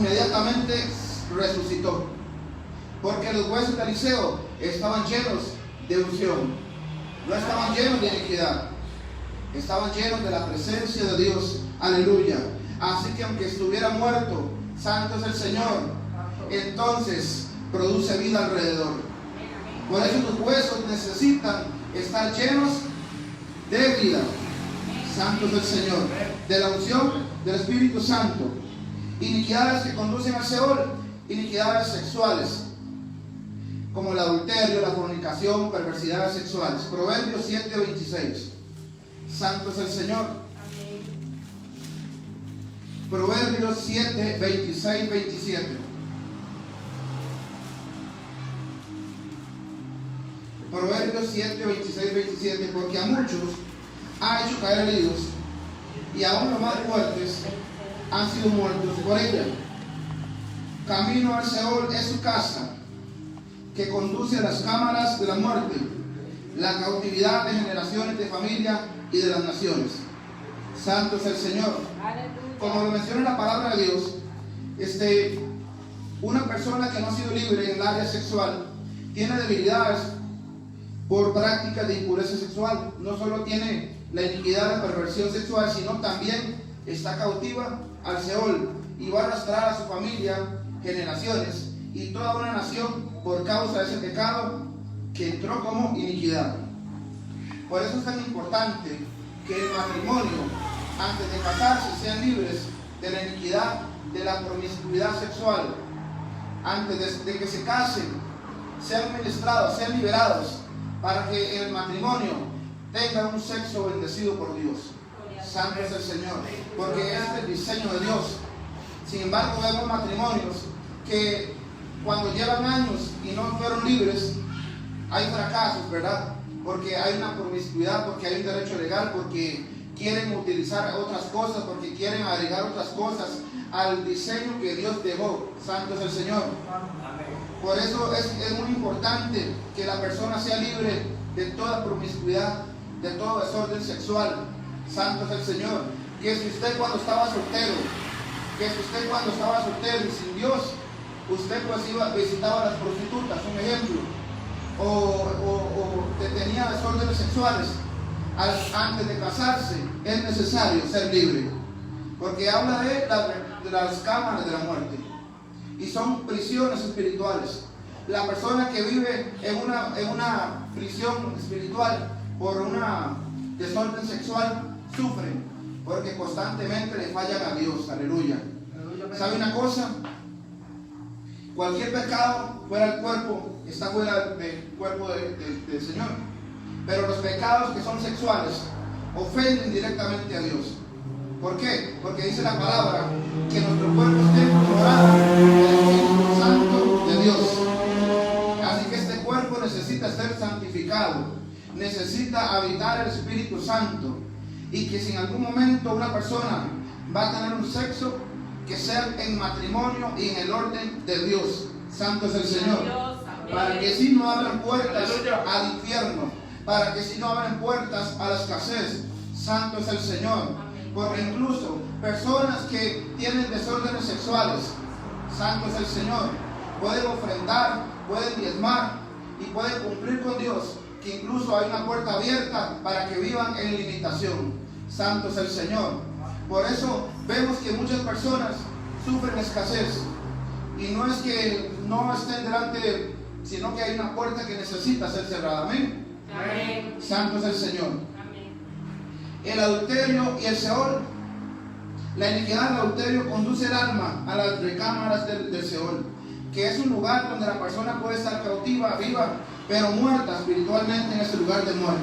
inmediatamente resucitó, porque los huesos de Eliseo estaban llenos de unción, no estaban llenos de iniquidad, estaban llenos de la presencia de Dios. Aleluya. Así que aunque estuviera muerto, santo es el Señor, entonces produce vida alrededor. Por eso los huesos necesitan estar llenos de vida. Santo es el Señor. De la unción del Espíritu Santo. Iniquidades que conducen al Seol. Iniquidades sexuales, como el adulterio, la fornicación, perversidades sexuales. Proverbios 7:26. Santo es el Señor. Proverbios 7, 26, 27. Proverbios 7, 26, 27. Porque a muchos ha hecho caer heridos, y aún los más fuertes han sido muertos por ella. Camino al Seol es su casa, que conduce a las cámaras de la muerte, la cautividad de generaciones de familia y de las naciones. Santo es el Señor. Como lo menciona la palabra de Dios, una persona que no ha sido libre en el área sexual tiene debilidades por prácticas de impureza sexual. No solo tiene la iniquidad de perversión sexual, sino también está cautiva al Seol y va a arrastrar a su familia, generaciones y toda una nación por causa de ese pecado que entró como iniquidad. Por eso es tan importante que el matrimonio, antes de casarse, sean libres de la iniquidad, de la promiscuidad sexual. Antes de que se casen, sean ministrados, sean liberados, para que en el matrimonio tengan un sexo bendecido por Dios. Santo es el Señor, porque este es el diseño de Dios. Sin embargo, vemos matrimonios que cuando llevan años y no fueron libres, hay fracasos, ¿verdad? Porque hay una promiscuidad, porque hay un derecho legal, porque quieren utilizar otras cosas, porque quieren agregar otras cosas al diseño que Dios dejó. Santo es el Señor. Por eso es muy importante que la persona sea libre de toda promiscuidad, de todo desorden sexual. Santo es el Señor. Que si usted cuando estaba soltero, y sin Dios, usted pues visitaba a las prostitutas, un ejemplo, o tenía desórdenes sexuales, antes de casarse es necesario ser libre, porque habla de las cámaras de la muerte, y son prisiones espirituales. La persona que vive en una prisión espiritual por una desorden sexual sufre, porque constantemente le fallan a Dios. Aleluya. ¿Sabe una cosa? Cualquier pecado fuera del cuerpo está fuera del cuerpo del Señor, pero los pecados que son sexuales ofenden directamente a Dios. ¿Por qué? Porque dice la palabra que nuestro cuerpo es templo morada del Espíritu Santo de Dios. Así que este cuerpo necesita necesita ser santificado, necesita habitar el Espíritu Santo, y que si en algún momento una persona va a tener un sexo, que sea en matrimonio y en el orden de Dios. Santo es el Señor. Para que si no abran puertas al infierno, para que si no abran puertas a la escasez. Santo es el Señor. Porque incluso personas que tienen desórdenes sexuales, santo es el Señor, pueden ofrendar, pueden diezmar y pueden cumplir con Dios, que incluso hay una puerta abierta para que vivan en limitación. Santo es el Señor. Por eso vemos que muchas personas sufren escasez, y no es que no estén delante, sino que hay una puerta que necesita ser cerrada. Amén. Amén. Santo es el Señor. Amén. El adulterio y el Seol. La iniquidad del adulterio conduce el alma a las recámaras del Seol, que es un lugar donde la persona puede estar cautiva, viva, pero muerta espiritualmente en ese lugar de muerte.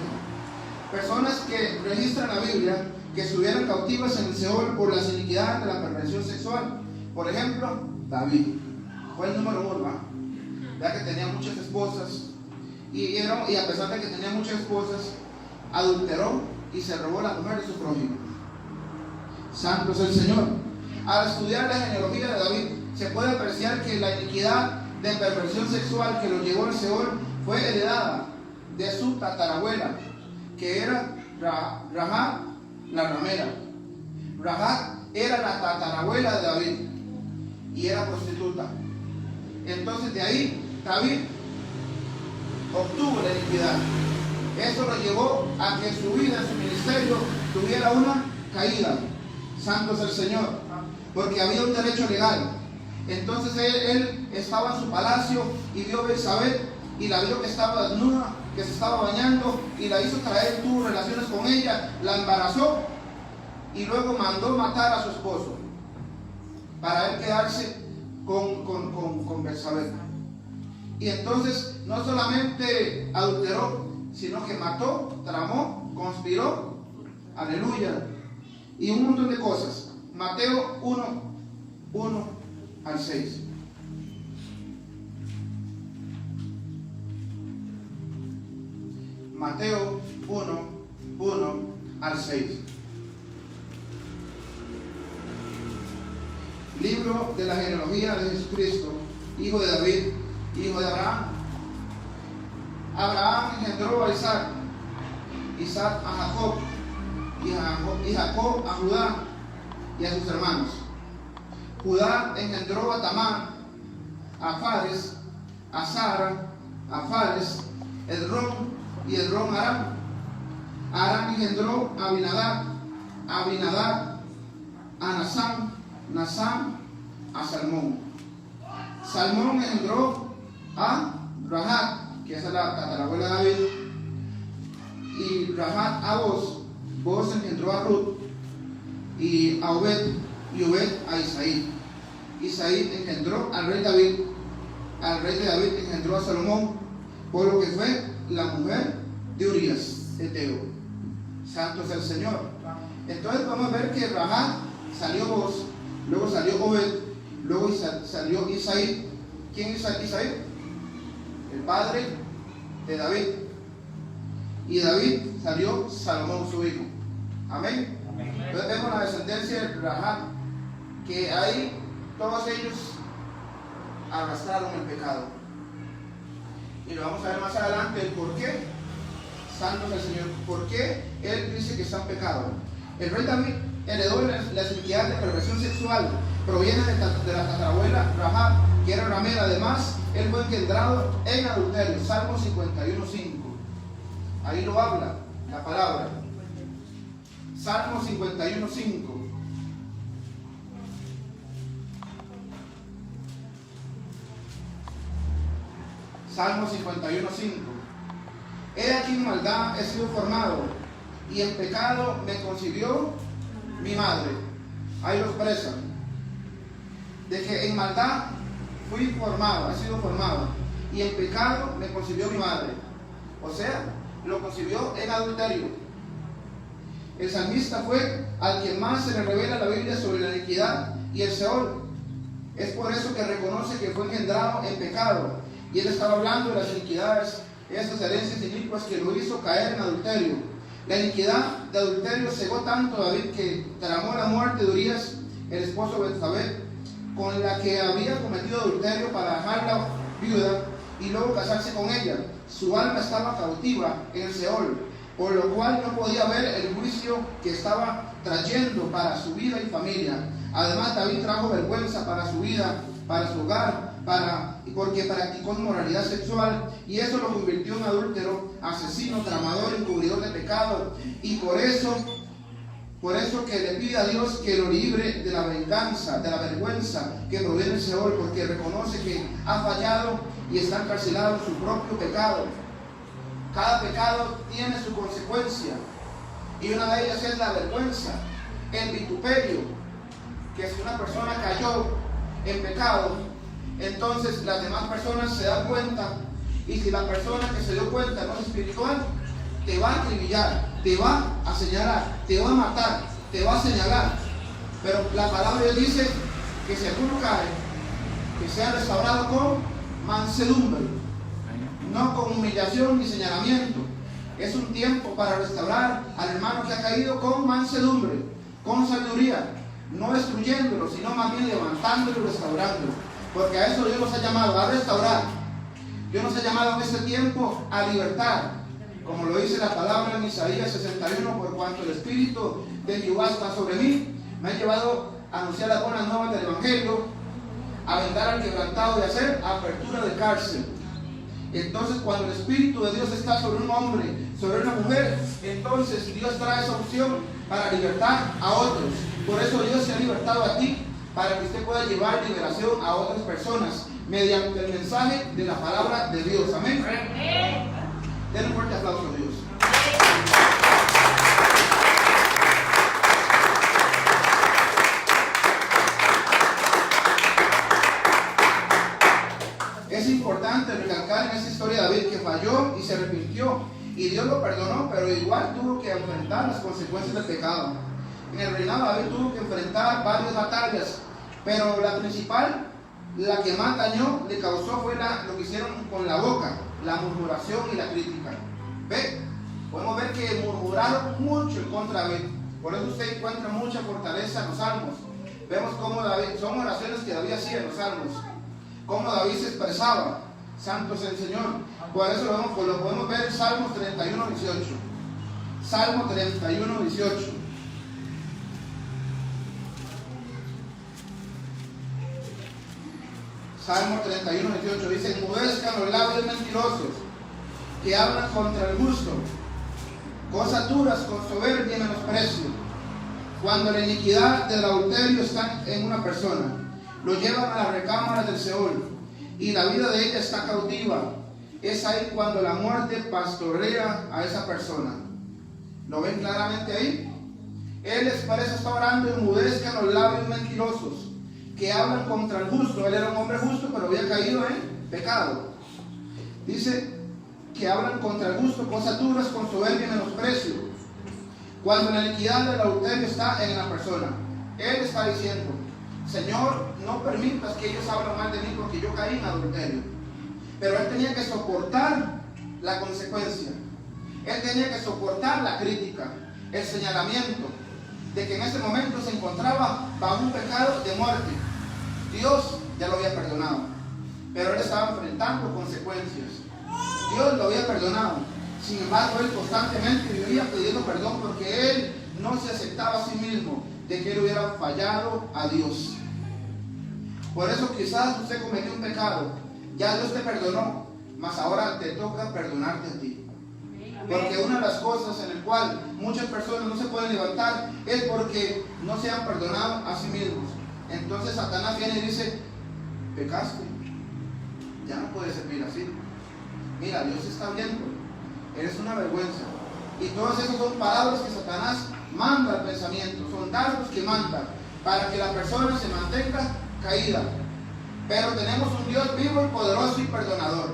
Personas que registran la Biblia que estuvieron cautivas en el Seol por las iniquidades de la perversión sexual. Por ejemplo, David fue el número uno, ¿va? Ya que tenía muchas esposas, y a pesar de que tenía muchas esposas, adulteró y se robó la mujer de su prójimo. Santo es el Señor. Al estudiar la genealogía de David, se puede apreciar que la iniquidad de perversión sexual que lo llevó al Seol fue heredada de su tatarabuela, que era Rahab la ramera. Rahab era la tatarabuela de David y era prostituta. Entonces de ahí David obtuvo la iniquidad. Eso lo llevó a que su vida, su ministerio, tuviera una caída. Santo es el Señor, porque había un derecho legal. Entonces él estaba en su palacio y vio a Betsabé, y la vio que estaba desnuda, que se estaba bañando, y la hizo traer, tuvo relaciones con ella, la embarazó, y luego mandó matar a su esposo para él quedarse con Betsabé. Y entonces no solamente adulteró, sino que mató, tramó, conspiró, aleluya, y un montón de cosas. Mateo 1 al 6. Mateo 1 al 6. Libro de la genealogía de Jesucristo, hijo de David, hijo de Abraham. Abraham engendró a Isaac, Isaac a Jacob, y Jacob a Judá y a sus hermanos. Judá engendró a Tamar, a Fares, a Sara, a Fares, Edrón, y Edrón a Aram. Aram engendró a Abinadab, a Nasán a Salmón. Salmón engendró a Rahab, que es la tatarabuela de David, y Rahab a Boz engendró a Ruth, y a Obed, y Obed a Isaí. Isaí engendró al rey David, al rey de David engendró a Salomón, por lo que fue la mujer de Urías, Eteo. Santo es el Señor. Entonces vamos a ver que Rahab salió Boz, luego salió Obed, luego salió Isaí. ¿Quién es Isaí? El padre de David. Y David salió Salomón, su hijo. Amén. Entonces vemos la descendencia de Rahab, que ahí todos ellos arrastraron el pecado. Y lo vamos a ver más adelante el por qué. Santo es el Señor. ¿Por qué él dice que está en pecado? El rey David heredó las iniquidades de perversión sexual, proviene de la tatarabuela Rahab, que era ramera. Además, él fue engendrado en adulterio. Salmo 51:5. Ahí lo habla la palabra. Salmo 51:5. Salmo 51:5. He aquí en maldad he sido formado, y en pecado me concibió mi madre. Ahí lo expresa. De que en maldad fui formado, he sido formado, y en pecado me concibió mi madre. O sea, lo concibió en adulterio. El salmista fue al que más se le revela la Biblia sobre la iniquidad y el Seol. Es por eso que reconoce que fue engendrado en pecado. Y él estaba hablando de las iniquidades esas herencias inicuas que lo hizo caer en adulterio. La iniquidad de adulterio cegó tanto a David que tramó la muerte de Urías, el esposo de Betsabé, con la que había cometido adulterio para dejarla viuda y luego casarse con ella. Su alma estaba cautiva en el Seol, por lo cual no podía ver el juicio que estaba trayendo para su vida y familia. Además, David trajo vergüenza para su vida, para su hogar, porque practicó inmoralidad sexual, y eso lo convirtió en adúltero, asesino, tramador, encubridor de pecado. Y por eso que le pide a Dios que lo libre de la venganza, de la vergüenza que proviene del Seol, porque reconoce que ha fallado y está encarcelado en su propio pecado. Cada pecado tiene su consecuencia, y una de ellas es la vergüenza, el vituperio, que si una persona cayó en pecado, entonces las demás personas se dan cuenta, y si la persona que se dio cuenta no es espiritual, te va a acribillar, te va a señalar, te va a matar, te va a señalar. Pero la palabra de Dios dice que si alguno cae, que sea restaurado con mansedumbre, no con humillación ni señalamiento. Es un tiempo para restaurar al hermano que ha caído con mansedumbre, con sabiduría, no destruyéndolo, sino más bien levantándolo y restaurándolo, porque a eso Dios nos ha llamado, a restaurar. Dios nos ha llamado en este tiempo a libertar, como lo dice la palabra en Isaías 61, por cuanto el Espíritu de Jehová está sobre mí, me ha llevado a anunciar las buenas nuevas del Evangelio, a vendar al quebrantado y a hacer apertura de cárcel. Entonces, cuando el Espíritu de Dios está sobre un hombre, sobre una mujer, entonces Dios trae esa opción para libertar a otros. Por eso Dios se ha libertado a ti, para que usted pueda llevar liberación a otras personas mediante el mensaje de la palabra de Dios. Amén. Den un fuerte aplauso a Dios. Es importante recalcar en esta historia de David que falló y se arrepintió, y Dios lo perdonó, pero igual tuvo que enfrentar las consecuencias del pecado. En el reinado David tuvo que enfrentar varias batallas, pero la principal, la que más daño le causó, fue lo que hicieron con la boca, la murmuración y la crítica. ¿Ve? Podemos ver que murmuraron mucho en contra de David. Por eso usted encuentra mucha fortaleza en los salmos. Vemos cómo David, son oraciones que David hacía en los salmos, cómo David se expresaba: santo es el Señor. Por eso lo podemos ver en Salmos 31, 18. Salmo 31, 18. Salmo 31, 18 dice: enmudezcan los labios mentirosos que hablan contra el justo, cosas duras con soberbia y menosprecio. Cuando la iniquidad del adulterio está en una persona, lo llevan a las recámaras del Seol, y la vida de ella está cautiva. Es ahí cuando la muerte pastorea a esa persona. ¿Lo ven claramente ahí? Él expresa, está orando: enmudezcan los labios mentirosos que hablan contra el justo. Él era un hombre justo, pero había caído en pecado. Dice que hablan contra el justo, cosas duras con soberbia y menosprecio. Cuando la iniquidad del adulterio está en la persona, él está diciendo: Señor, no permitas que ellos hablen mal de mí, porque yo caí en adulterio. Pero él tenía que soportar la consecuencia. Él tenía que soportar la crítica, el señalamiento de que en ese momento se encontraba bajo un pecado de muerte. Dios ya lo había perdonado, pero él estaba enfrentando consecuencias. Dios lo había perdonado, sin embargo él constantemente vivía pidiendo perdón, porque él no se aceptaba a sí mismo de que él hubiera fallado a Dios. Por eso quizás usted cometió un pecado, ya Dios te perdonó, mas ahora te toca perdonarte a ti. Porque una de las cosas en el cual muchas personas no se pueden levantar es porque no se han perdonado a sí mismos. Entonces Satanás viene y dice: pecaste, ya no puedes servir así. Mira, Dios está viendo, eres una vergüenza. Y todas esas son palabras que Satanás manda al pensamiento, son dardos que manda para que la persona se mantenga caída. Pero tenemos un Dios vivo y poderoso y perdonador.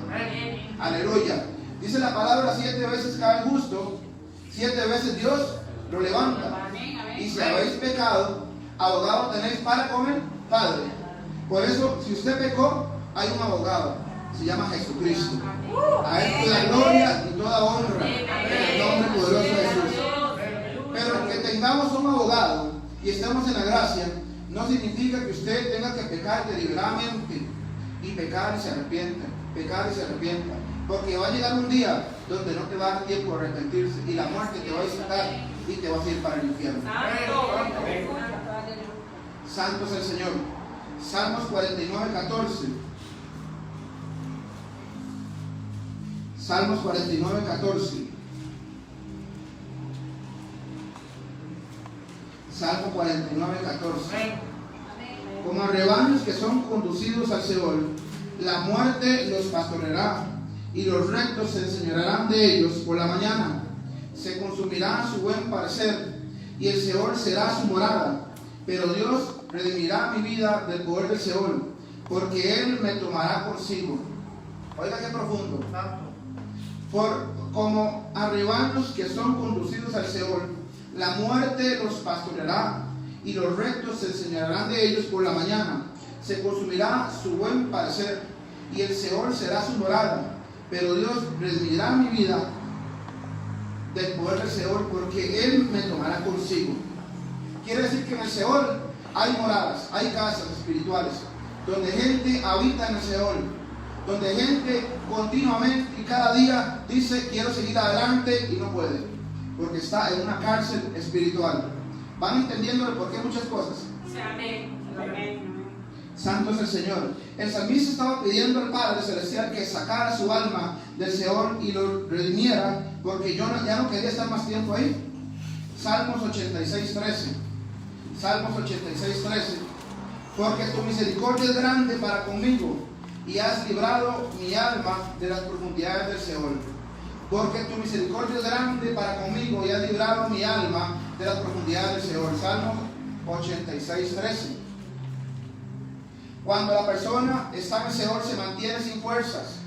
Aleluya. Dice la palabra: 7 veces cae el justo, 7 veces Dios lo levanta. Y si habéis pecado, abogado tenéis para con el Padre. Por eso, si usted pecó, hay un abogado. se llama Jesucristo. A Él toda gloria y toda honra en el nombre poderoso de Jesús. Pero el que tengamos un abogado y estemos en la gracia, no significa que usted tenga que pecar deliberadamente y pecar y se arrepienta, pecar y se arrepienta. Porque va a llegar un día donde no te va a dar tiempo de arrepentirse y la muerte te va a visitar y te vas a ir para el infierno. Santo es el Señor. Salmos 49, 14. Salmos 49, 14. Salmo 49, 14. Como rebaños que son conducidos al Seol, la muerte los pastoreará, y los rectos se enseñorearán de ellos por la mañana. Se consumirá su buen parecer, y el Seol será su morada. Pero Dios redimirá mi vida del poder del Seol, porque Él me tomará consigo. Oiga qué profundo. Como a rebaños que son conducidos al Seol, la muerte los pastoreará, y los rectos se enseñarán de ellos por la mañana. Se consumirá su buen parecer, y el Seol será su morada. Pero Dios redimirá mi vida del poder del Seol, porque Él me tomará consigo. Quiere decir que en el Seol hay moradas, hay casas espirituales, donde gente habita en el Seol, donde gente continuamente y cada día dice quiero seguir adelante y no puede, porque está en una cárcel espiritual. ¿Van entendiendo el porqué muchas cosas? Santo es el Señor. El salmista estaba pidiendo al Padre Celestial que sacara su alma del Seol y lo redimiera, porque ya no quería estar más tiempo ahí. Salmos 86, 13. Salmos 86, 13. Porque tu misericordia es grande para conmigo, y has librado mi alma de las profundidades del Seol. Porque tu misericordia es grande para conmigo, y has librado mi alma de las profundidades del Seol. Salmos 86, 13. Cuando la persona está en el Seol, se mantiene sin fuerzas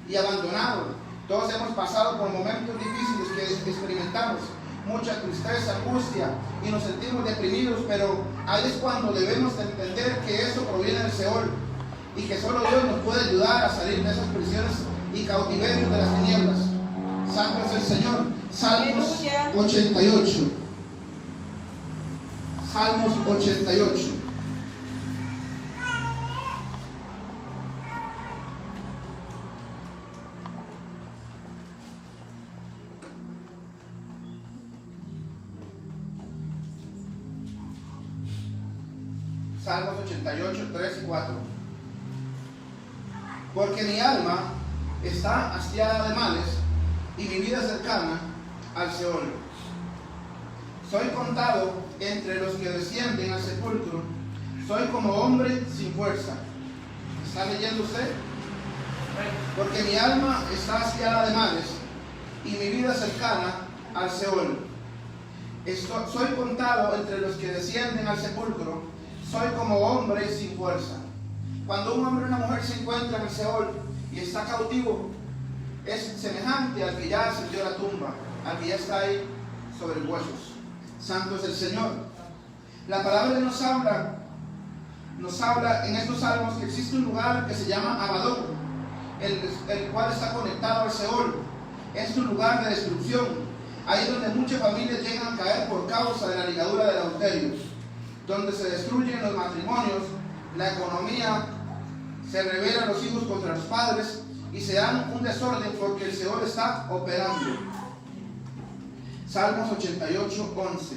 y abandonado. Todos hemos pasado por momentos difíciles que experimentamos mucha tristeza, angustia, y nos sentimos deprimidos, pero ahí es cuando debemos de entender que eso proviene del Seol y que solo Dios nos puede ayudar a salir de esas prisiones y cautiverios de las tinieblas. Santo es el Señor. Salmos 88. Salmos 88. Salmos 88, 3 y 4. Porque mi alma está hastiada de males y mi vida cercana al Seol. Soy contado entre los que descienden al sepulcro. Soy como hombre sin fuerza. ¿Está leyendo usted? Porque mi alma está hastiada de males y mi vida cercana al Seol. Soy contado entre los que descienden al sepulcro. Soy como hombre sin fuerza. Cuando un hombre o una mujer se encuentra en el Seol y está cautivo, es semejante al que ya ascendió a la tumba, al que ya está ahí sobre huesos. Santo es el Señor. La palabra nos habla en estos salmos que existe un lugar que se llama Abadón, el cual está conectado al Seol. Es un lugar de destrucción. Ahí donde muchas familias llegan a caer por causa de la ligadura del adulterio, donde se destruyen los matrimonios, la economía, se rebelan los hijos contra los padres y se dan un desorden porque el Seol está operando. Salmos 88, 11.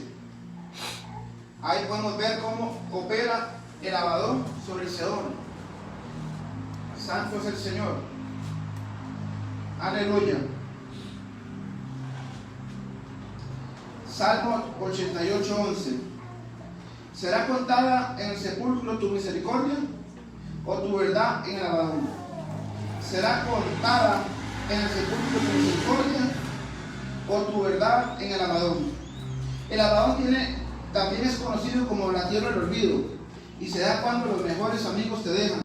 Ahí podemos ver cómo opera el Abadón sobre el Seol. Santo es el Señor. Aleluya. Salmos 88, 11. ¿Será contada en el sepulcro tu misericordia o tu verdad en el Abadón? ¿Será contada en el sepulcro tu misericordia o tu verdad en el Abadón? El Abadón también es conocido como la tierra del olvido, y se da cuando los mejores amigos te dejan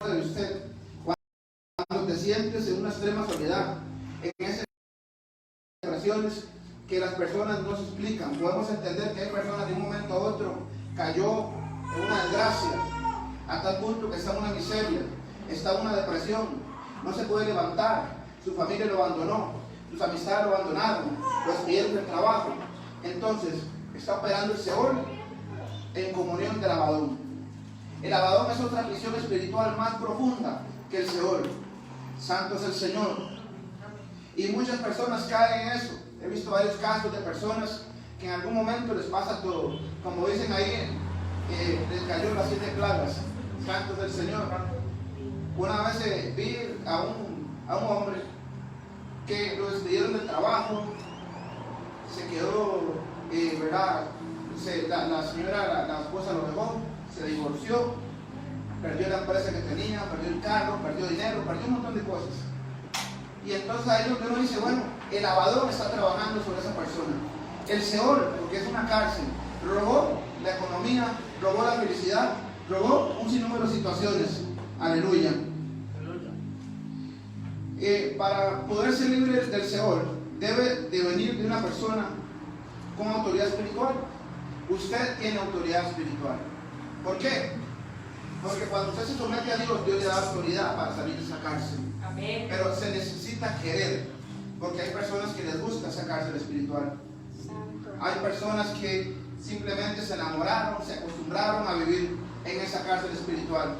de usted, cuando te sientes en una extrema soledad, en esas situaciones que las personas no se explican. Podemos entender que hay personas de un momento a otro cayó en una desgracia a tal punto que está en una miseria, está en una depresión, no se puede levantar, su familia lo abandonó, sus amistades lo abandonaron, lo despidieron del trabajo. Entonces, está operando el Seol en comunión del Abadón. El Abadón es otra prisión espiritual más profunda que el Seol. Santo es el Señor. Y muchas personas caen en eso. He visto varios casos de personas que en algún momento les pasa todo. Como dicen ahí, les cayó las 7 plagas. Santo es el Señor. Una vez vi a un hombre que lo despidieron del trabajo, se quedó, ¿verdad? La señora, la esposa lo dejó, se divorció, perdió la empresa que tenía, perdió el carro, perdió dinero, perdió un montón de cosas. Y entonces ahí donde uno dice, bueno, el Abadón está trabajando sobre esa persona. El Seol, porque es una cárcel, robó la economía, robó la felicidad, robó un sinnúmero de situaciones. Aleluya. Para poder ser libre del Seol, debe de venir de una persona con autoridad espiritual. Usted tiene autoridad espiritual. ¿Por qué? Porque cuando usted se somete a Dios, Dios le da autoridad para salir de esa cárcel. Amén. Pero se necesita querer, porque hay personas que les gusta esa cárcel espiritual. Hay personas que simplemente se enamoraron, se acostumbraron a vivir en esa cárcel espiritual.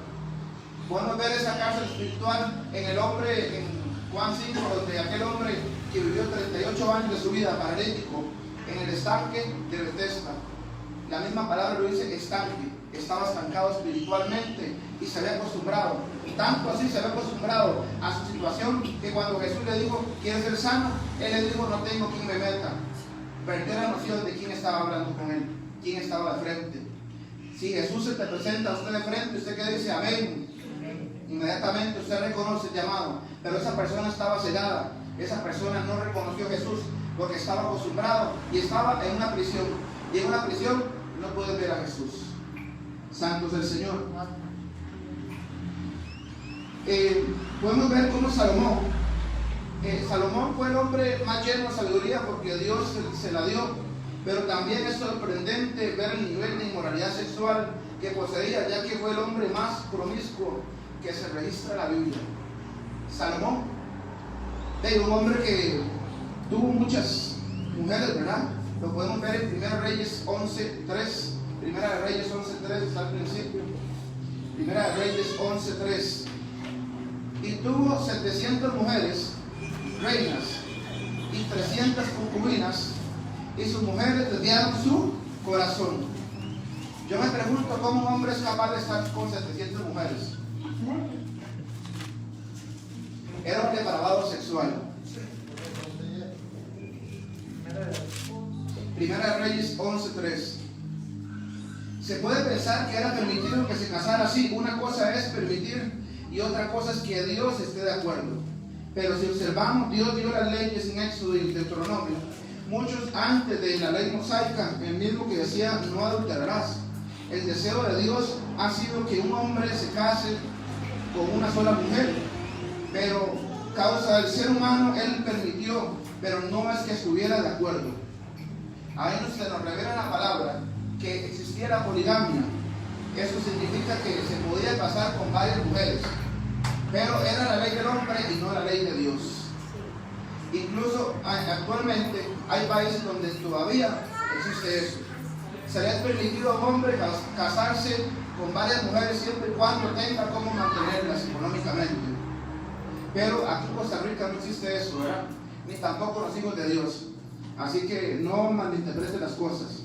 Podemos ver esa cárcel espiritual en el hombre, en Juan 5, donde aquel hombre que vivió 38 años de su vida paralítico en el estanque de Bethesda. La misma palabra lo dice, estanque. Estaba estancado espiritualmente y se había acostumbrado. Tanto así se había acostumbrado a su situación que cuando Jesús le dijo, ¿quieres ser sano? Él le dijo, no tengo quien me meta. Perdió la noción de quién estaba hablando con él, quién estaba de frente. Si Jesús se te presenta a usted de frente, usted que dice amén, inmediatamente usted reconoce el llamado. Pero esa persona estaba cegada, esa persona no reconoció a Jesús porque estaba acostumbrado y estaba en una prisión. Y en una prisión no puede ver a Jesús. Santo es el Señor. Podemos ver cómo Salomón fue el hombre más lleno de sabiduría porque Dios se la dio, pero también es sorprendente ver el nivel de inmoralidad sexual que poseía, ya que fue el hombre más promiscuo que se registra en la Biblia. Salomón, un hombre que tuvo muchas mujeres, ¿verdad? Lo podemos ver en 1 Reyes 11:3. 1 Reyes 11:3 está al principio. 1 Reyes 11:3. Y tuvo 700 mujeres, reinas, y 300 concubinas, y sus mujeres desviaron su corazón. Yo me pregunto cómo un hombre es capaz de estar con 700 mujeres. Era un depravado sexual. 1 Reyes 11:3. Se puede pensar que era permitido que se casara así. Una cosa es permitir y otra cosa es que Dios esté de acuerdo. Pero si observamos, Dios dio las leyes en Éxodo y Deuteronomio, muchos antes de la ley mosaica, el mismo que decía no adulterarás. El deseo de Dios ha sido que un hombre se case con una sola mujer, pero causa del ser humano Él permitió, pero no es que estuviera de acuerdo. Ahí se nos revela la palabra que existiera poligamia. Eso significa que se podía casar con varias mujeres, pero era la ley del hombre y no la ley de Dios. Incluso actualmente hay países donde todavía existe eso. Se le ha permitido a un hombre casarse con varias mujeres siempre y cuando tenga cómo mantenerlas económicamente. Pero aquí en Costa Rica no existe eso, ¿verdad? Ni tampoco los hijos de Dios. Así que no malinterprete las cosas.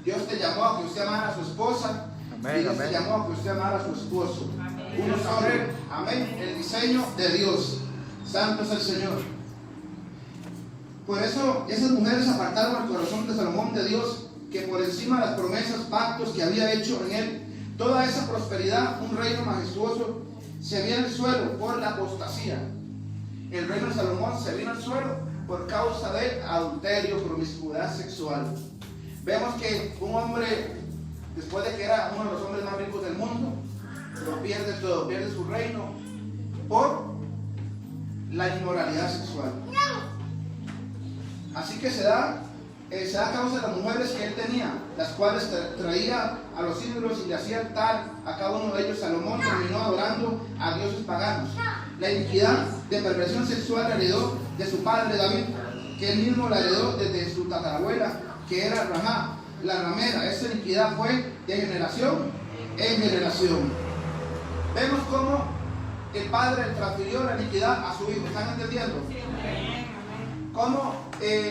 Dios te llamó a que usted amara a su esposa. Amén, Dios te amén. llamó a que usted amara a su esposo. Amén. Uno sobre, amén, el diseño de Dios. Santo es el Señor. Por eso esas mujeres apartaron el corazón de Salomón de Dios, que por encima de las promesas, pactos que había hecho en él, toda esa prosperidad, un reino majestuoso, se vio en el suelo por la apostasía. El reino de Salomón se vino al suelo por causa de adulterio, promiscuidad sexual. Vemos que un hombre, después de que era uno de los hombres más ricos del mundo, lo pierde todo, pierde su reino por la inmoralidad sexual. Así que se da a causa de las mujeres que él tenía, las cuales traía a los ídolos y le hacía altar a cada uno de ellos. Salomón terminó adorando a dioses paganos. La iniquidad de perversión sexual heredó de su padre David, que él mismo la heredó desde su tatarabuela, que era Ramá, la ramera. Esa iniquidad fue de generación en generación. Vemos cómo el padre transfirió la iniquidad a su hijo. ¿Están entendiendo? Cómo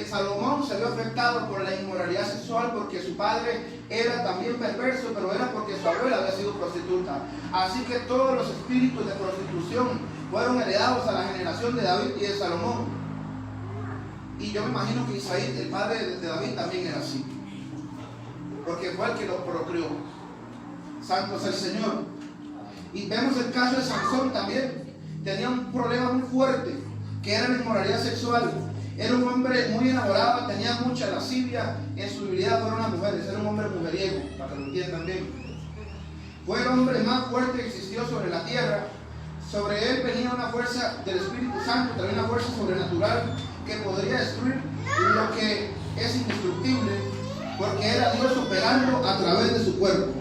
Salomón se vio afectado por la inmoralidad sexual porque su padre era también perverso, pero era porque su abuela había sido prostituta. Así que todos los espíritus de prostitución fueron heredados a la generación de David y de Salomón. Y yo me imagino que Isaí, el padre de David, también era así, porque fue el que lo procreó. Santo es el Señor. Y vemos el caso de Sansón también. Tenía un problema muy fuerte, que era la inmoralidad sexual. Era un hombre muy enamorado, tenía mucha lascivia. En su debilidad fueron las mujeres. Era un hombre mujeriego, para que lo entiendan bien. Fue el hombre más fuerte que existió sobre la tierra. Sobre él venía una fuerza del Espíritu Santo, también una fuerza sobrenatural que podría destruir lo que es indestructible, porque era Dios operando a través de su cuerpo.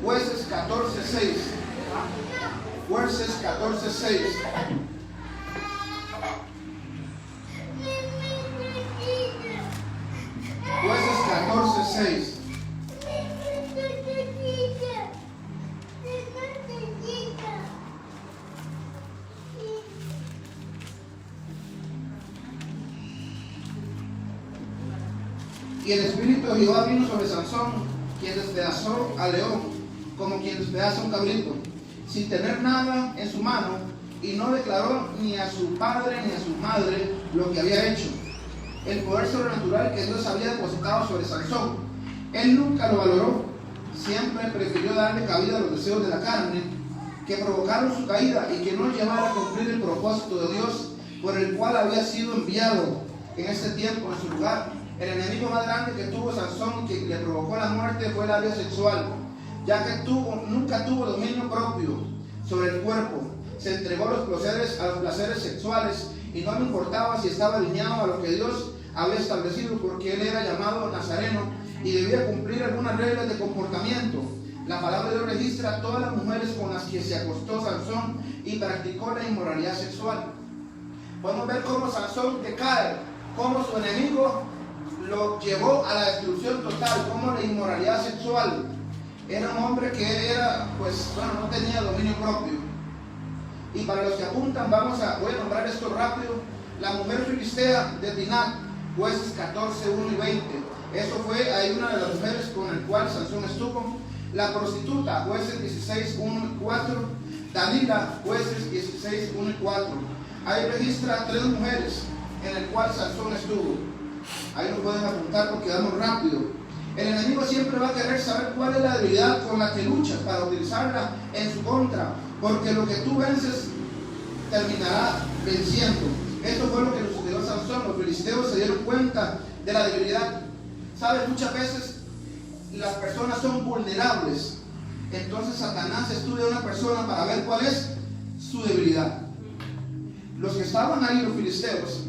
Jueces 14:6. Jueces 14:6. Jueces 14:6. Y el Espíritu de Jehová vino sobre Sansón, quien despedazó al león, como quien despedaza un cabrito, sin tener nada en su mano, y no declaró ni a su padre ni a su madre lo que había hecho. El poder sobrenatural que Dios había depositado sobre Sansón, él nunca lo valoró, siempre prefirió darle cabida a los deseos de la carne, que provocaron su caída y que no llevara a cumplir el propósito de Dios por el cual había sido enviado en este tiempo en su lugar. El enemigo más grande que tuvo Sansón, que le provocó la muerte, fue la vida sexual, ya que nunca tuvo dominio propio sobre el cuerpo. Se entregó a los placeres sexuales y no le importaba si estaba alineado a lo que Dios había establecido, porque él era llamado nazareno y debía cumplir algunas reglas de comportamiento. La palabra de Dios registra todas las mujeres con las que se acostó Sansón y practicó la inmoralidad sexual. Podemos ver cómo Sansón decae, cómo su enemigo lo llevó a la destrucción total, cómo la inmoralidad sexual. Era un hombre que no tenía dominio propio. Y para los que apuntan, voy a nombrar esto rápido. La mujer filistea de Dinat, Jueces 14:1 y 20. Eso fue ahí una de las mujeres con el cual Sansón estuvo. La prostituta, Jueces 16:1 y 4. Dalila, Jueces 16:1 y 4. Ahí registra 3 mujeres en el cual Sansón estuvo. Ahí lo pueden apuntar porque vamos rápido. El enemigo siempre va a querer saber cuál es la debilidad con la que luchas para utilizarla en su contra, porque lo que tú vences terminará venciendo. Esto fue lo que le sucedió a Sansón. Los filisteos se dieron cuenta de la debilidad. ¿Sabes? Muchas veces las personas son vulnerables. Entonces Satanás estudia a una persona para ver cuál es su debilidad. Los que estaban ahí, los filisteos,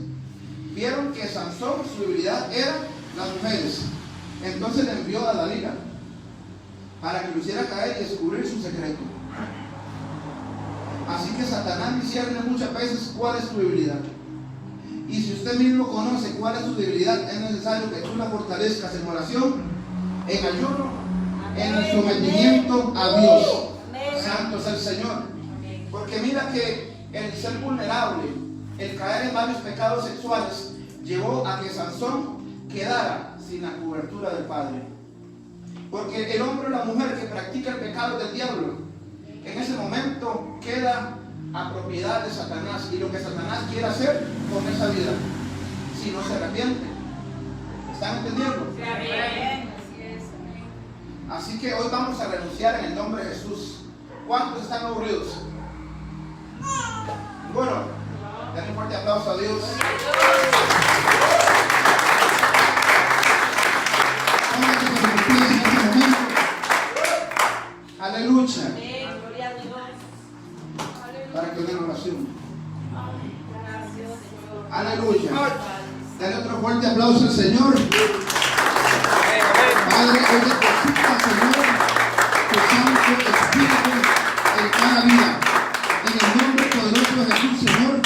vieron que Sansón, su debilidad era las mujeres. Entonces le envió a Dalila para que lo hiciera caer y descubrir su secreto. Así que Satanás discierne muchas veces cuál es tu debilidad. Y si usted mismo conoce cuál es tu debilidad, es necesario que tú la fortalezcas en oración, en ayuno, en el sometimiento a Dios. Santo es el Señor. Porque mira que el ser vulnerable, el caer en varios pecados sexuales, llevó a que Sansón quedara sin la cobertura del Padre. Porque el hombre o la mujer que practica el pecado del diablo, en ese momento queda a propiedad de Satanás, y lo que Satanás quiere hacer con esa vida, si no se arrepiente. ¿Están entendiendo? Así que hoy vamos a renunciar en el nombre de Jesús. ¿Cuántos están aburridos? Bueno, denle un fuerte aplauso a Dios. Aleluya. Para que den oración. Aleluya. Dale otro fuerte aplauso al Señor. Padre, hoy te felicito, Señor. Espíritu en cada vida. En el nombre poderoso de Jesús, Señor.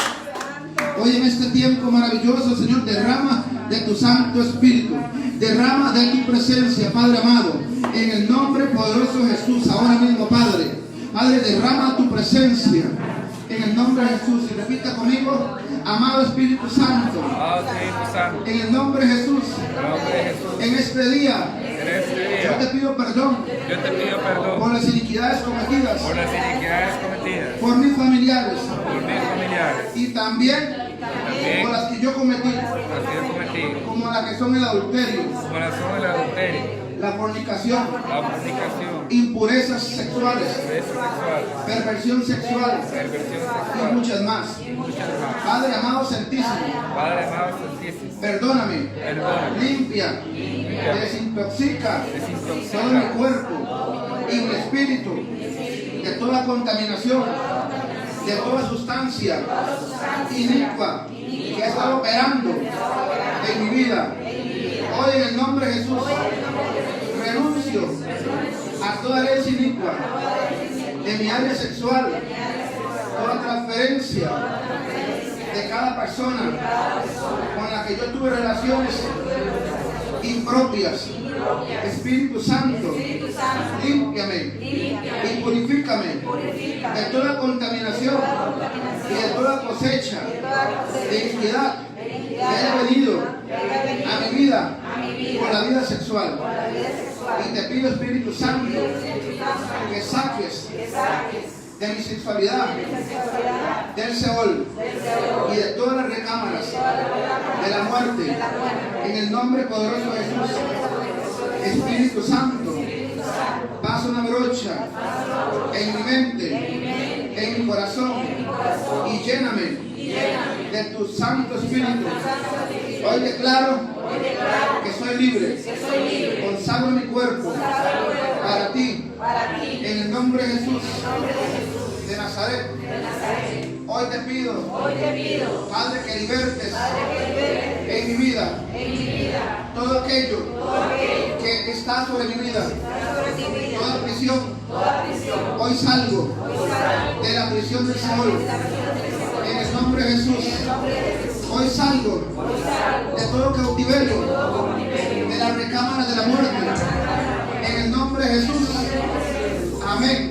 Hoy en este tiempo maravilloso, Señor, derrama de tu Santo Espíritu. Derrama de tu presencia, Padre amado. En el nombre poderoso de Jesús, ahora mismo, Padre. Padre, derrama tu presencia. En el nombre de Jesús. Y repita conmigo, amado Espíritu Santo. Amado Espíritu Santo. En el nombre de Jesús. En el nombre de Jesús. En este día. En este Yo te día. pido perdón Yo te pido perdón por las iniquidades cometidas por las iniquidades cometidas por mis familiares por mis familiares. y también También por las que yo cometí, las que yo cometí. como las que son el adulterio, Como la son el adulterio, la fornicación, la fornicación, impurezas sexuales, pureza sexual, perversión sexual perversión y sexual, muchas más. muchas más. Padre amado santísimo, Padre amado santísimo, perdóname, perdóname, limpia, desintoxica todo mi cuerpo y mi espíritu de toda contaminación, de toda sustancia inicua que ha estado operando en mi vida. Hoy en el nombre de Jesús renuncio a toda herencia inicua de mi área sexual, toda transferencia de cada persona con la que yo tuve relaciones impropias. Espíritu Santo, límpiame y purifícame de toda contaminación y de toda cosecha de iniquidad que haya venido a mi vida por la vida sexual. Y te pido, Espíritu Santo, que saques de mi sexualidad, del Seol y de todas las recámaras de la muerte, en el nombre poderoso de Jesús. Espíritu Santo, pasa una brocha en mi mente, en mi corazón, y lléname de tu Santo Espíritu. Hoy declaro que soy libre. Consagro mi cuerpo para ti, en el nombre de Jesús de Nazaret. Hoy te pido, Padre, que libertes en mi vida todo aquello que está sobre mi vida, toda prisión. Hoy salgo de la prisión del Señor en el nombre de Jesús. Hoy salgo de todo cautiverio, de las recámaras de la muerte, en el nombre de Jesús. Amén.